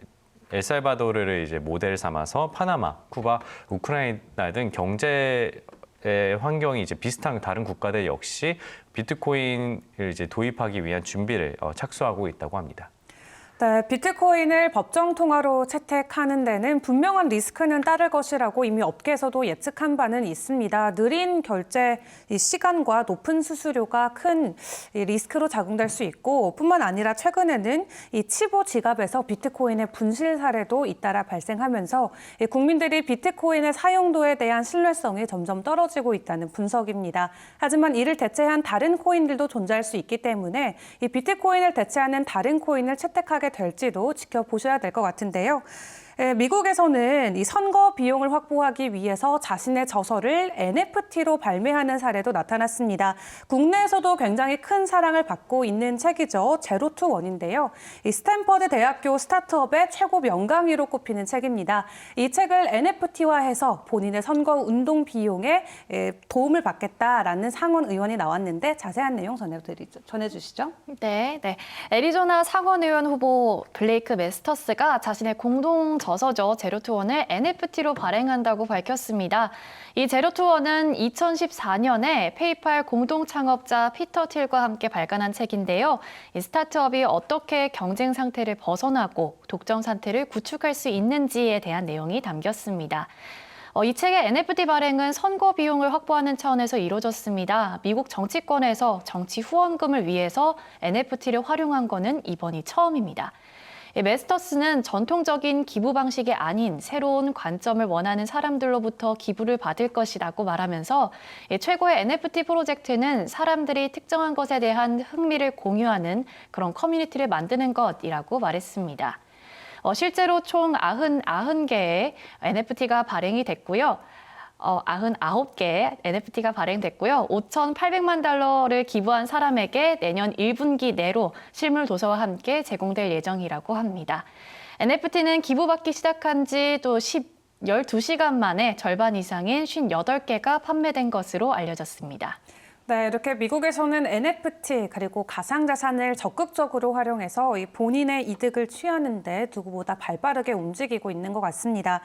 엘살바도르를 이제 모델 삼아서 파나마, 쿠바, 우크라이나 등 경제의 환경이 이제 비슷한 다른 국가들 역시 비트코인을 이제 도입하기 위한 준비를 착수하고 있다고 합니다. 네, 비트코인을 법정 통화로 채택하는 데는 분명한 리스크는 따를 것이라고 이미 업계에서도 예측한 바는 있습니다. 느린 결제 시간과 높은 수수료가 큰 리스크로 작용될 수 있고 뿐만 아니라 최근에는 이 치보 지갑에서 비트코인의 분실 사례도 잇따라 발생하면서 국민들이 비트코인의 사용도에 대한 신뢰성이 점점 떨어지고 있다는 분석입니다. 하지만 이를 대체한 다른 코인들도 존재할 수 있기 때문에 이 비트코인을 대체하는 다른 코인을 채택하게 될지도 지켜보셔야 될 것 같은데요. 미국에서는 이 선거 비용을 확보하기 위해서 자신의 저서를 NFT로 발매하는 사례도 나타났습니다. 국내에서도 굉장히 큰 사랑을 받고 있는 책이죠. 제로 투 원인데요. 이 스탠퍼드 대학교 스타트업의 최고 명강의로 꼽히는 책입니다. 이 책을 NFT화해서 본인의 선거 운동 비용에 도움을 받겠다라는 상원 의원이 나왔는데 자세한 내용 전해주시죠. 네. 애리조나 상원 의원 후보 블레이크 메스터스가 자신의 공동 저서죠. 제로투원을 NFT로 발행한다고 밝혔습니다. 이 제로투원은 2014년에 페이팔 공동 창업자 피터 틸과 함께 발간한 책인데요. 이 스타트업이 어떻게 경쟁 상태를 벗어나고 독점 상태를 구축할 수 있는지에 대한 내용이 담겼습니다. 이 책의 NFT 발행은 선거 비용을 확보하는 차원에서 이루어졌습니다. 미국 정치권에서 정치 후원금을 위해서 NFT를 활용한 것은 이번이 처음입니다. 메스터스는 전통적인 기부 방식이 아닌 새로운 관점을 원하는 사람들로부터 기부를 받을 것이라고 말하면서 최고의 NFT 프로젝트는 사람들이 특정한 것에 대한 흥미를 공유하는 그런 커뮤니티를 만드는 것이라고 말했습니다. 실제로 총 99개의 NFT가 발행이 됐고요. 99개의 NFT가 발행됐고요. 5,800만 달러를 기부한 사람에게 내년 1분기 내로 실물 도서와 함께 제공될 예정이라고 합니다. NFT는 기부받기 시작한 지 또 12시간 만에 절반 이상인 58개가 판매된 것으로 알려졌습니다. 네, 이렇게 미국에서는 NFT 그리고 가상자산을 적극적으로 활용해서 본인의 이득을 취하는 데 누구보다 발빠르게 움직이고 있는 것 같습니다.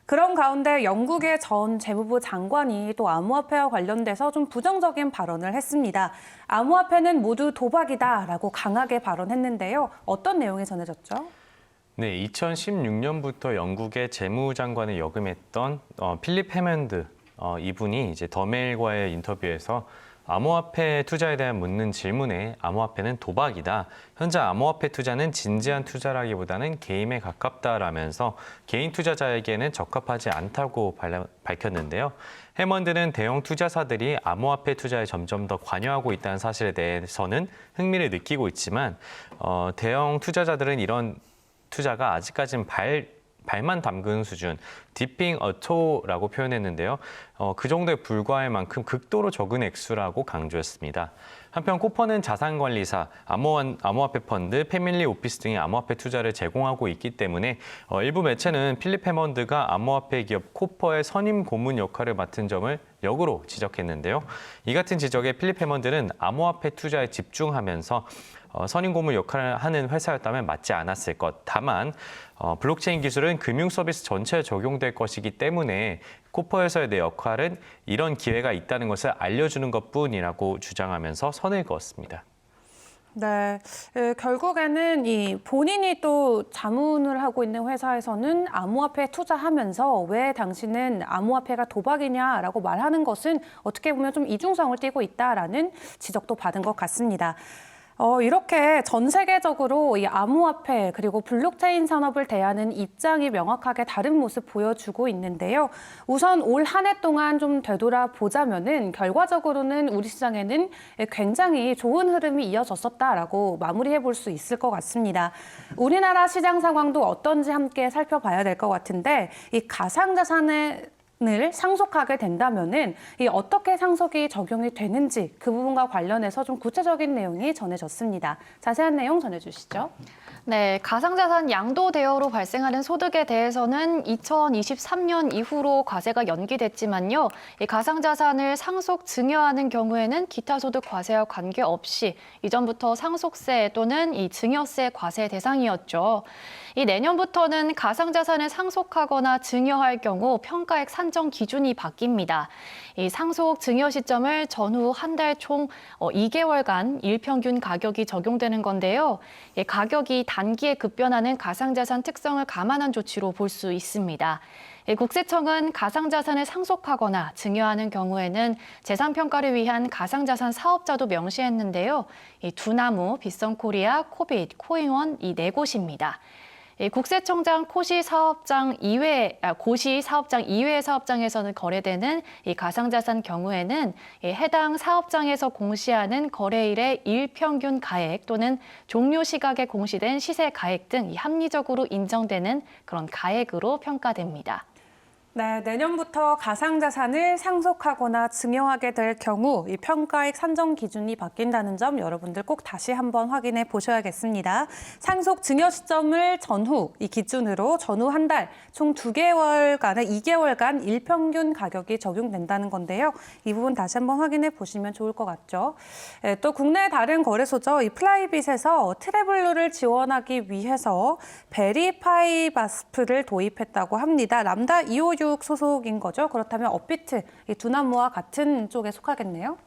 그런 가운데 영국의 전 재무부 장관이 또 암호화폐와 관련돼서 좀 부정적인 발언을 했습니다. 암호화폐는 모두 도박이다라고 강하게 발언했는데요. 어떤 내용이 전해졌죠? 네, 2016년부터 영국의 재무장관을 역임했던 필립 해먼드 이분이 이제 더메일과의 인터뷰에서 암호화폐 투자에 대한 묻는 질문에 암호화폐는 도박이다. 현재 암호화폐 투자는 진지한 투자라기보다는 게임에 가깝다라면서 개인 투자자에게는 적합하지 않다고 밝혔는데요. 해먼드는 대형 투자사들이 암호화폐 투자에 점점 더 관여하고 있다는 사실에 대해서는 흥미를 느끼고 있지만 대형 투자자들은 이런 투자가 아직까지는 발만 담그는 수준, dipping a toe라고 표현했는데요. 그 정도에 불과할 만큼 극도로 적은 액수라고 강조했습니다. 한편 코퍼는 자산관리사, 암호화폐 펀드, 패밀리 오피스 등의 암호화폐 투자를 제공하고 있기 때문에 일부 매체는 필립 해먼드가 암호화폐 기업 코퍼의 선임 고문 역할을 맡은 점을 역으로 지적했는데요. 이 같은 지적에 필립 해먼드는 암호화폐 투자에 집중하면서 선임 고문 역할을 하는 회사였다면 맞지 않았을 것. 다만 블록체인 기술은 금융 서비스 전체에 적용될 것이기 때문에 코퍼에서의 내 역할은 이런 기회가 있다는 것을 알려주는 것뿐이라고 주장하면서 선을 그었습니다. 네, 결국에는 본인이 또 자문을 하고 있는 회사에서는 암호화폐에 투자하면서 왜 당신은 암호화폐가 도박이냐라고 말하는 것은 어떻게 보면 좀 이중성을 띠고 있다라는 지적도 받은 것 같습니다. 이렇게 전 세계적으로 이 암호화폐 그리고 블록체인 산업을 대하는 입장이 명확하게 다른 모습 보여주고 있는데요. 우선 올 한 해 동안 좀 되돌아보자면은 결과적으로는 우리 시장에는 굉장히 좋은 흐름이 이어졌었다라고 마무리해 볼 수 있을 것 같습니다. 우리나라 시장 상황도 어떤지 함께 살펴봐야 될 것 같은데 이 가상자산의 을 상속하게 된다면은 이 어떻게 상속이 적용이 되는지 그 부분과 관련해서 좀 구체적인 내용이 전해졌습니다. 자세한 내용 전해주시죠. 네, 가상자산 양도 대여로 발생하는 소득에 대해서는 2023년 이후로 과세가 연기됐지만요. 이 가상자산을 상속 증여하는 경우에는 기타 소득 과세와 관계없이 이전부터 상속세 또는 이 증여세 과세 대상이었죠. 이 내년부터는 가상자산을 상속하거나 증여할 경우 평가액 산정 기준이 바뀝니다. 이 상속 증여 시점을 전후 한 달 총 2개월간 일평균 가격이 적용되는 건데요. 이 가격이 단기에 급변하는 가상자산 특성을 감안한 조치로 볼 수 있습니다. 국세청은 가상자산을 상속하거나 증여하는 경우에는 재산평가를 위한 가상자산 사업자도 명시했는데요. 이 두나무, 빗성코리아, 코빗, 코인원 이 네 곳입니다. 국세청장 고시 사업장 이외 사업장에서는 거래되는 이 가상자산 경우에는 해당 사업장에서 공시하는 거래일의 일평균 가액 또는 종료 시각에 공시된 시세 가액 등 합리적으로 인정되는 그런 가액으로 평가됩니다. 네, 내년부터 가상자산을 상속하거나 증여하게 될 경우 이 평가액 산정 기준이 바뀐다는 점 여러분들 꼭 다시 한번 확인해 보셔야겠습니다. 상속 증여 시점을 전후 이 기준으로 전후 한 달 총 2개월간 일평균 가격이 적용된다는 건데요. 이 부분 다시 한번 확인해 보시면 좋을 것 같죠. 또 국내 다른 거래소죠. 이 플라이빗에서 트래블루를 지원하기 위해서 베리파이 바스프를 도입했다고 합니다. 람다 256 소속인 거죠. 그렇다면 업비트, 이 두나무와 같은 쪽에 속하겠네요.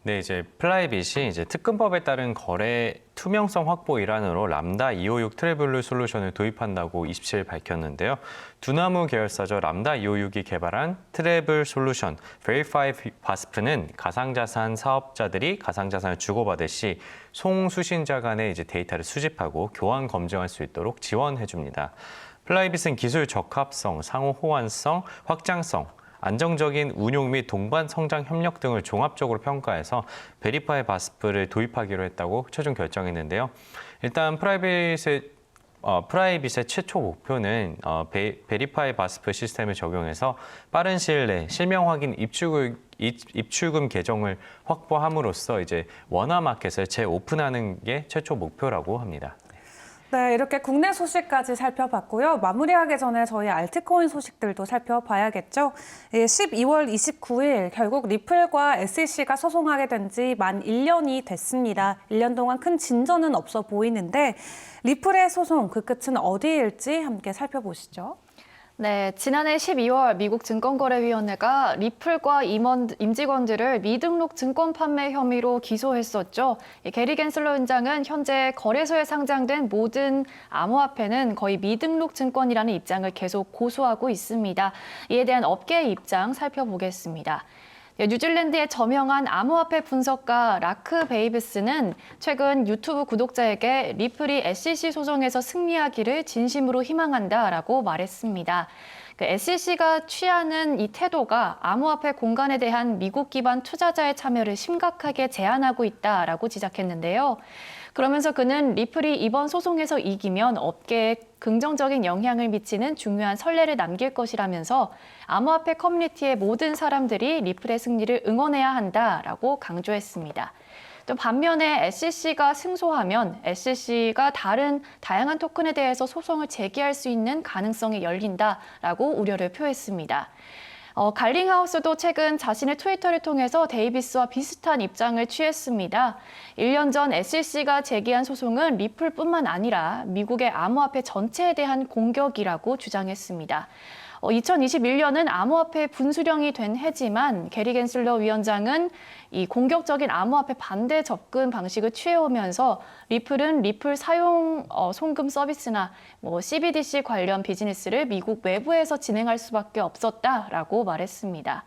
네, 이제 플라이빗이 이제 특근법에 따른 거래 투명성 확보 일환으로 람다 256 트래블루 솔루션을 도입한다고 27일 밝혔는데요. 두나무 계열사죠. 람다 256이 개발한 트래블 솔루션 베리파이 바스프는 가상자산 사업자들이 가상자산을 주고받을 시 송수신자 간의 이제 데이터를 수집하고 교환 검증할 수 있도록 지원해 줍니다. 플라이빗은 기술 적합성, 상호 호환성, 확장성, 안정적인 운용 및 동반 성장 협력 등을 종합적으로 평가해서 베리파이 바스프를 도입하기로 했다고 최종 결정했는데요. 일단 프라이빗의 최초 목표는 베리파이 바스프 시스템을 적용해서 빠른 시일 내 실명 확인 입출금 계정을 확보함으로써 이제 원화 마켓을 재오픈하는 게 최초 목표라고 합니다. 네, 이렇게 국내 소식까지 살펴봤고요. 마무리하기 전에 저희 알트코인 소식들도 살펴봐야겠죠. 12월 29일 결국 리플과 SEC가 소송하게 된 지 만 1년이 됐습니다. 1년 동안 큰 진전은 없어 보이는데 리플의 소송 그 끝은 어디일지 함께 살펴보시죠. 네, 지난해 12월 미국 증권거래위원회가 리플과 임직원들을 미등록 증권 판매 혐의로 기소했었죠. 게리 겐슬러 위원장은 현재 거래소에 상장된 모든 암호화폐는 거의 미등록 증권이라는 입장을 계속 고수하고 있습니다. 이에 대한 업계의 입장 살펴보겠습니다. 뉴질랜드의 저명한 암호화폐 분석가 라크 베이브스는 최근 유튜브 구독자에게 리플이 SEC 소송에서 승리하기를 진심으로 희망한다라고 말했습니다. SEC가 취하는 이 태도가 암호화폐 공간에 대한 미국 기반 투자자의 참여를 심각하게 제한하고 있다라고 지적했는데요. 그러면서 그는 리플이 이번 소송에서 이기면 업계에 긍정적인 영향을 미치는 중요한 선례를 남길 것이라면서 암호화폐 커뮤니티의 모든 사람들이 리플의 승리를 응원해야 한다라고 강조했습니다. 또 반면에 SEC가 승소하면 SEC가 다양한 토큰에 대해서 소송을 제기할 수 있는 가능성이 열린다라고 우려를 표했습니다. 갈링하우스도 최근 자신의 트위터를 통해서 데이비스와 비슷한 입장을 취했습니다. 1년 전 SEC가 제기한 소송은 리플뿐만 아니라 미국의 암호화폐 전체에 대한 공격이라고 주장했습니다. 2021년은 암호화폐 분수령이 된 해지만 게리 겐슬러 위원장은 이 공격적인 암호화폐 반대 접근 방식을 취해오면서 리플은 리플 사용 송금 서비스나 CBDC 관련 비즈니스를 미국 외부에서 진행할 수밖에 없었다라고 말했습니다.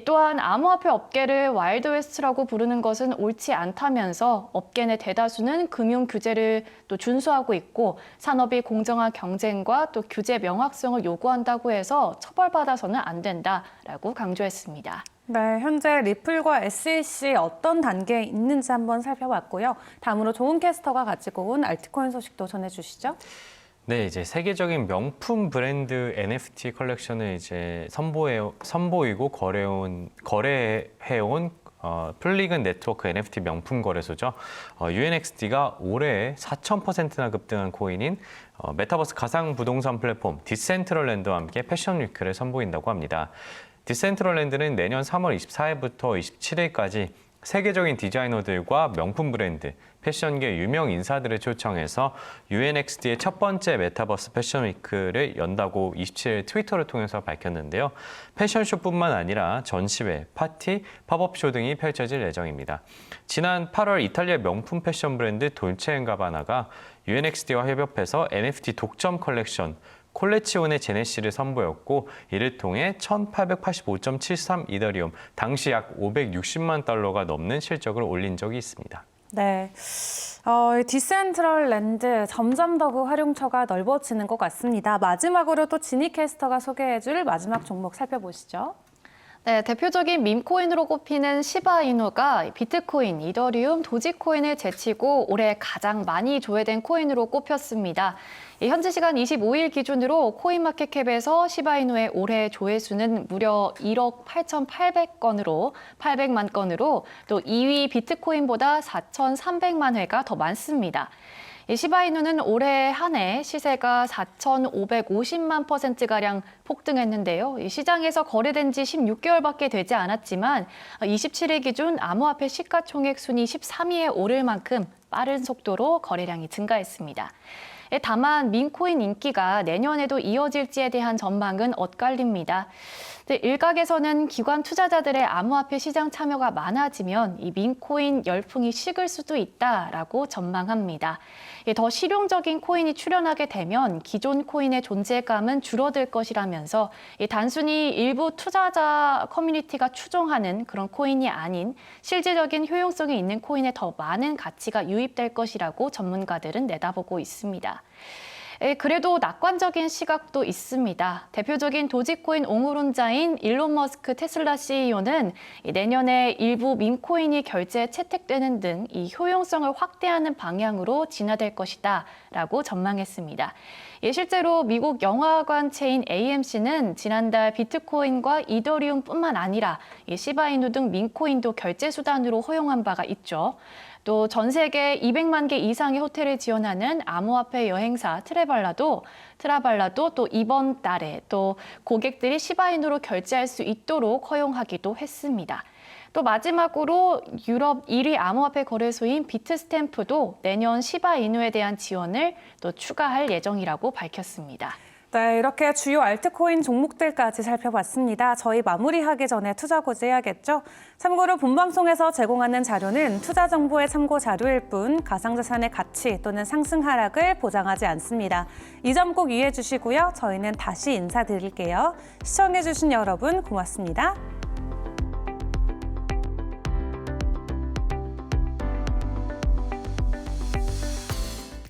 또한 암호화폐 업계를 와일드웨스트라고 부르는 것은 옳지 않다면서 업계 내 대다수는 금융 규제를 또 준수하고 있고 산업이 공정한 경쟁과 또 규제 명확성을 요구한다고 해서 처벌받아서는 안 된다라고 강조했습니다. 네, 현재 리플과 SEC 어떤 단계에 있는지 한번 살펴봤고요. 다음으로 조은 캐스터가 가지고 온 알트코인 소식도 전해주시죠. 네, 이제 세계적인 명품 브랜드 NFT 컬렉션을 이제 선보이고 거래해온 플리근 네트워크 NFT 명품 거래소죠. UNXT가 올해 4,000%나 급등한 코인인 메타버스 가상 부동산 플랫폼 디센트럴랜드와 함께 패션 위크를 선보인다고 합니다. 디센트럴랜드는 내년 3월 24일부터 27일까지 세계적인 디자이너들과 명품 브랜드, 패션계 유명 인사들을 초청해서 UNXT의 첫 번째 메타버스 패션 위크를 연다고 27일 트위터를 통해서 밝혔는데요. 패션쇼뿐만 아니라 전시회, 파티, 팝업쇼 등이 펼쳐질 예정입니다. 지난 8월 이탈리아 명품 패션 브랜드 돌체앤가바나가 UNXT와 협업해서 NFT 독점 컬렉션 콜레치온의 제네시를 선보였고 이를 통해 1885.73 이더리움, 당시 약 560만 달러가 넘는 실적을 올린 적이 있습니다. 네, 디센트럴랜드 점점 더 그 활용처가 넓어지는 것 같습니다. 마지막으로 또 지니 캐스터가 소개해줄 마지막 종목 살펴보시죠. 네, 대표적인 밈코인으로 꼽히는 시바이누가 비트코인, 이더리움, 도지코인을 제치고 올해 가장 많이 조회된 코인으로 꼽혔습니다. 현지 시간 25일 기준으로 코인마켓캡에서 시바이누의 올해 조회수는 무려 1억 8,800건으로 800만 건으로 또 2위 비트코인보다 4,300만 회가 더 많습니다. 시바이누는 올해 한 해 시세가 4,550만 %가량 폭등했는데요. 시장에서 거래된 지 16개월밖에 되지 않았지만 27일 기준 암호화폐 시가총액 순위 13위에 오를 만큼 빠른 속도로 거래량이 증가했습니다. 다만 민코인 인기가 내년에도 이어질지에 대한 전망은 엇갈립니다. 일각에서는 기관 투자자들의 암호화폐 시장 참여가 많아지면 이 민코인 열풍이 식을 수도 있다라고 전망합니다. 더 실용적인 코인이 출현하게 되면 기존 코인의 존재감은 줄어들 것이라면서 단순히 일부 투자자 커뮤니티가 추종하는 그런 코인이 아닌 실질적인 효용성이 있는 코인에 더 많은 가치가 유입될 것이라고 전문가들은 내다보고 있습니다. 그래도 낙관적인 시각도 있습니다. 대표적인 도지코인 옹호론자인 일론 머스크 테슬라 CEO는 내년에 일부 밈코인이 결제에 채택되는 등 이 효용성을 확대하는 방향으로 진화될 것이다 라고 전망했습니다. 실제로 미국 영화관 체인 AMC는 지난달 비트코인과 이더리움뿐만 아니라 시바이누 등 밈코인도 결제 수단으로 허용한 바가 있죠. 또 전 세계 200만 개 이상의 호텔을 지원하는 암호화폐 여행사 트라발라도 또 이번 달에 또 고객들이 시바이누로 결제할 수 있도록 허용하기도 했습니다. 또 마지막으로 유럽 1위 암호화폐 거래소인 비트스탬프도 내년 시바이누에 대한 지원을 또 추가할 예정이라고 밝혔습니다. 네, 이렇게 주요 알트코인 종목들까지 살펴봤습니다. 저희 마무리하기 전에 투자 고지해야겠죠? 참고로 본방송에서 제공하는 자료는 투자 정보의 참고 자료일 뿐 가상자산의 가치 또는 상승 하락을 보장하지 않습니다. 이 점 꼭 이해해 주시고요. 저희는 다시 인사드릴게요. 시청해 주신 여러분 고맙습니다.